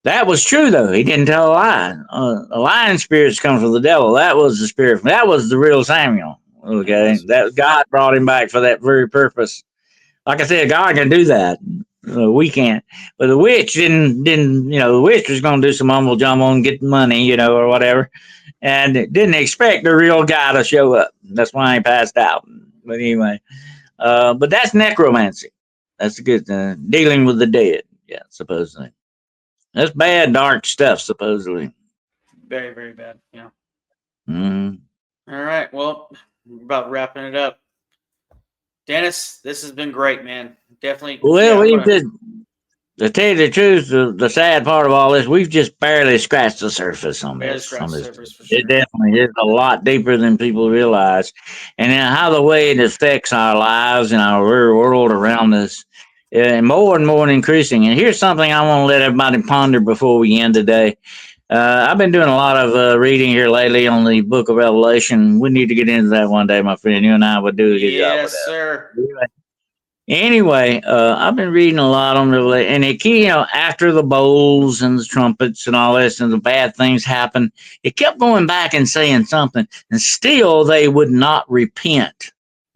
Speaker 2: That was true, though. He didn't tell a lie. A lying spirits come from the devil. That was the spirit. That was the real Samuel.
Speaker 1: It
Speaker 2: Okay,
Speaker 1: was.
Speaker 2: that God brought him back for that very purpose. Like I said, God can do that. We can't. But the witch didn't. The witch was going to do some mumble jumble and get money, or whatever, and didn't expect the real guy to show up. That's why he passed out. But anyway, but that's necromancy. That's good. Dealing with the dead. Yeah, supposedly. That's bad, dark stuff. Supposedly.
Speaker 1: Very, very bad. Yeah.
Speaker 2: Mm.
Speaker 1: All right. Well, we're about wrapping it up. Dennis, this has been great, man. Definitely.
Speaker 2: Well,
Speaker 1: Yeah, I'm
Speaker 2: we
Speaker 1: gonna.
Speaker 2: did. To tell you the truth, the sad part of all this, we've just barely scratched the surface on
Speaker 1: Barely
Speaker 2: this. On
Speaker 1: scratch the
Speaker 2: this,
Speaker 1: surface for
Speaker 2: it
Speaker 1: sure.
Speaker 2: definitely is a lot deeper than people realize, and then how the way it affects our lives and our world around us, more and more increasing. And here's something I want to let everybody ponder before we end today. I've been doing a lot of reading here lately on the Book of Revelation. We need to get into that one day, my friend. You and I would do a good job with
Speaker 1: Yes,
Speaker 2: that.
Speaker 1: sir.
Speaker 2: Anyway, I've been reading a lot on the and it after the bowls and the trumpets and all this and the bad things happened, it kept going back and saying something, and still they would not repent.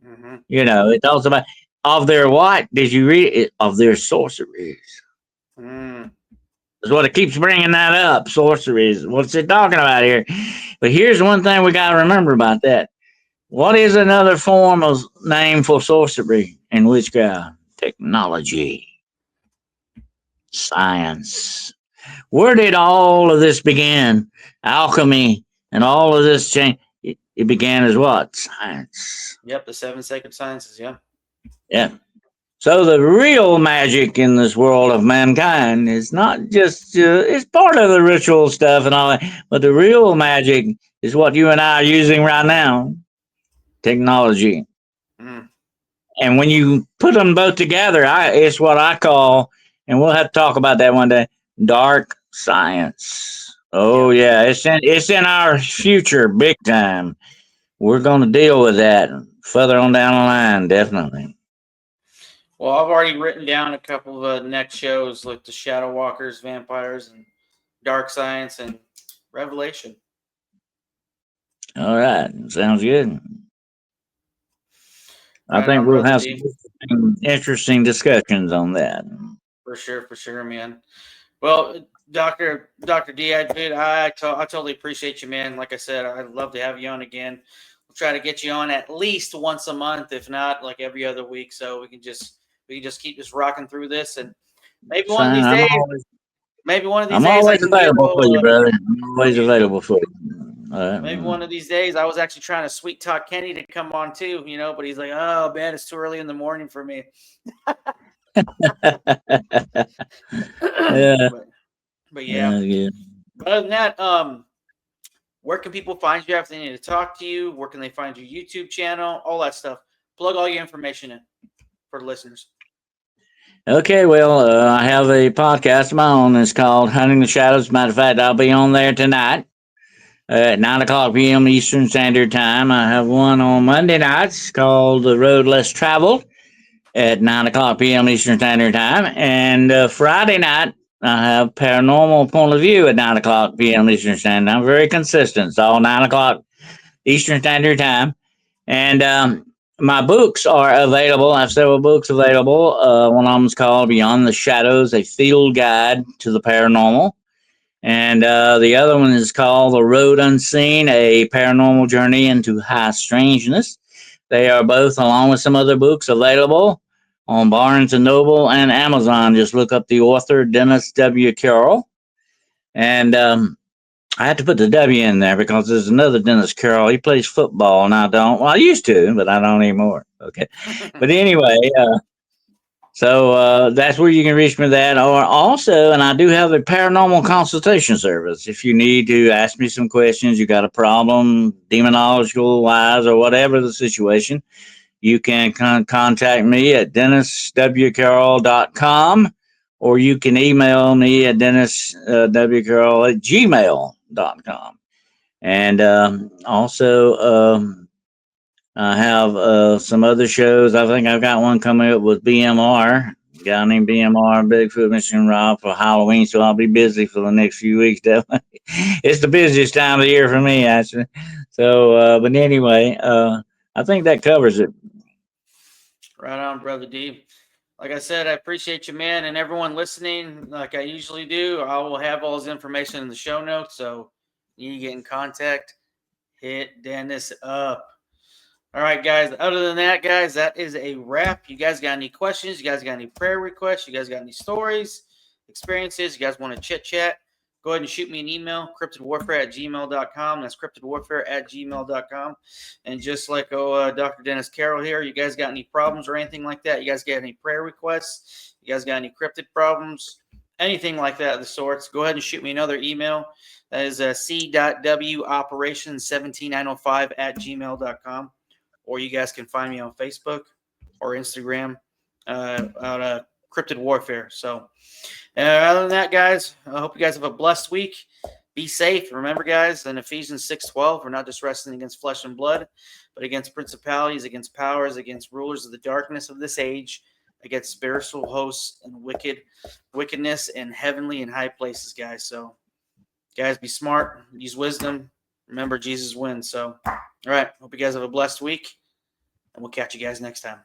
Speaker 1: Mm-hmm.
Speaker 2: It talks about of their what? Did you read it? Of their sorceries.
Speaker 1: Mm.
Speaker 2: That's what it keeps bringing that up. Sorceries. What's it talking about here? But here's one thing we got to remember about that. What is another form of name for sorcery and witchcraft? Technology, science. Where did all of this begin? Alchemy and all of this change. It began as what? Science.
Speaker 1: Yep, the 7 sacred sciences. Yeah.
Speaker 2: Yeah. So the real magic in this world of mankind is not just it's part of the ritual stuff and all that, but the real magic is what you and I are using right now, technology.
Speaker 1: Mm.
Speaker 2: And when you put them both together, it's what I call, and we'll have to talk about that one day, dark science. Oh
Speaker 1: Yep.
Speaker 2: yeah, it's in our future, big time. We're going to deal with that further on down the line, definitely.
Speaker 1: Well, I've already written down a couple of next shows, like the Shadow Walkers, Vampires, and Dark Science, and Revelation.
Speaker 2: All right, sounds good. I
Speaker 1: Right
Speaker 2: think
Speaker 1: on,
Speaker 2: we'll
Speaker 1: Brother
Speaker 2: have
Speaker 1: D.
Speaker 2: some interesting discussions on that.
Speaker 1: For sure, man. Well, Doctor D, I totally appreciate you, man. Like I said, I'd love to have you on again. We'll try to get you on at least once a month, if not like every other week, so we can just keep just rocking through this, and maybe
Speaker 2: It's
Speaker 1: one of
Speaker 2: fine.
Speaker 1: these days, maybe one of these
Speaker 2: I'm
Speaker 1: days I
Speaker 2: always
Speaker 1: can get a
Speaker 2: available for
Speaker 1: little.
Speaker 2: you, brother. I'm always available for you. All right.
Speaker 1: Maybe one of these days, I was actually trying to sweet talk Kenny to come on too, but he's like, "Oh man, it's too early in the morning for me."
Speaker 2: Yeah,
Speaker 1: but but yeah.
Speaker 2: yeah, yeah.
Speaker 1: But other than that, where can people find you if they need to talk to you? Where can they find your YouTube channel? All that stuff. Plug all your information in for the listeners.
Speaker 2: Okay, well, I have a podcast of my own. It's called Hunting the Shadows. Matter of fact, I'll be on there tonight at 9 o'clock p.m. Eastern Standard Time. I have one on Monday nights called The Road Less Traveled at 9 o'clock p.m. Eastern Standard Time. And Friday night, I have Paranormal Point of View at 9 o'clock p.m. Eastern Standard Time. Very consistent. It's all 9 o'clock Eastern Standard Time. And my books are available. I have several books available. One of them is called Beyond the Shadows, a field guide to the paranormal. And the other one is called The Road Unseen, a paranormal journey into high strangeness. They are both, along with some other books, available on Barnes and Noble and Amazon. Just look up the author, Dennis W. Carroll. And I had to put the W in there because there's another Dennis Carroll. He plays football, and I don't. Well, I used to, but I don't anymore. Okay. But anyway, so that's where you can reach me that. Or also, and I do have a paranormal consultation service. If you need to ask me some questions, you got a problem, demonological wise, or whatever the situation, you can contact me at denniswcarroll.com, or you can email me at denniswcarroll at gmail.com. And also, I have some other shows. I think I've got one coming up with BMR, a guy named BMR, Bigfoot Mission Rob, for Halloween. So I'll be busy for the next few weeks, definitely. It's the busiest time of the year for me, actually. So, but anyway, I think that covers it.
Speaker 1: Right on, Brother D. Like I said, I appreciate you, man, and everyone listening. Like I usually do, I will have all his information in the show notes. So you get in contact, hit Dennis up. All right, guys. Other than that, guys, that is a wrap. You guys got any questions? You guys got any prayer requests? You guys got any stories, experiences? You guys want to chit chat? Go ahead and shoot me an email, cryptidwarfare@gmail.com. That's cryptidwarfare@gmail.com. And just like Dr. Dennis Carroll here, you guys got any problems or anything like that? You guys got any prayer requests? You guys got any cryptid problems? Anything like that of the sorts? Go ahead and shoot me another email. That is c.woperation17905@gmail.com. Or you guys can find me on Facebook or Instagram on Cryptid Warfare. So, other than that, guys, I hope you guys have a blessed week. Be safe. Remember, guys, in Ephesians 6:12, we're not just wrestling against flesh and blood, but against principalities, against powers, against rulers of the darkness of this age, against spiritual hosts and wickedness in heavenly and high places, guys. So, guys, be smart. Use wisdom. Remember, Jesus wins. So, all right. Hope you guys have a blessed week, and we'll catch you guys next time.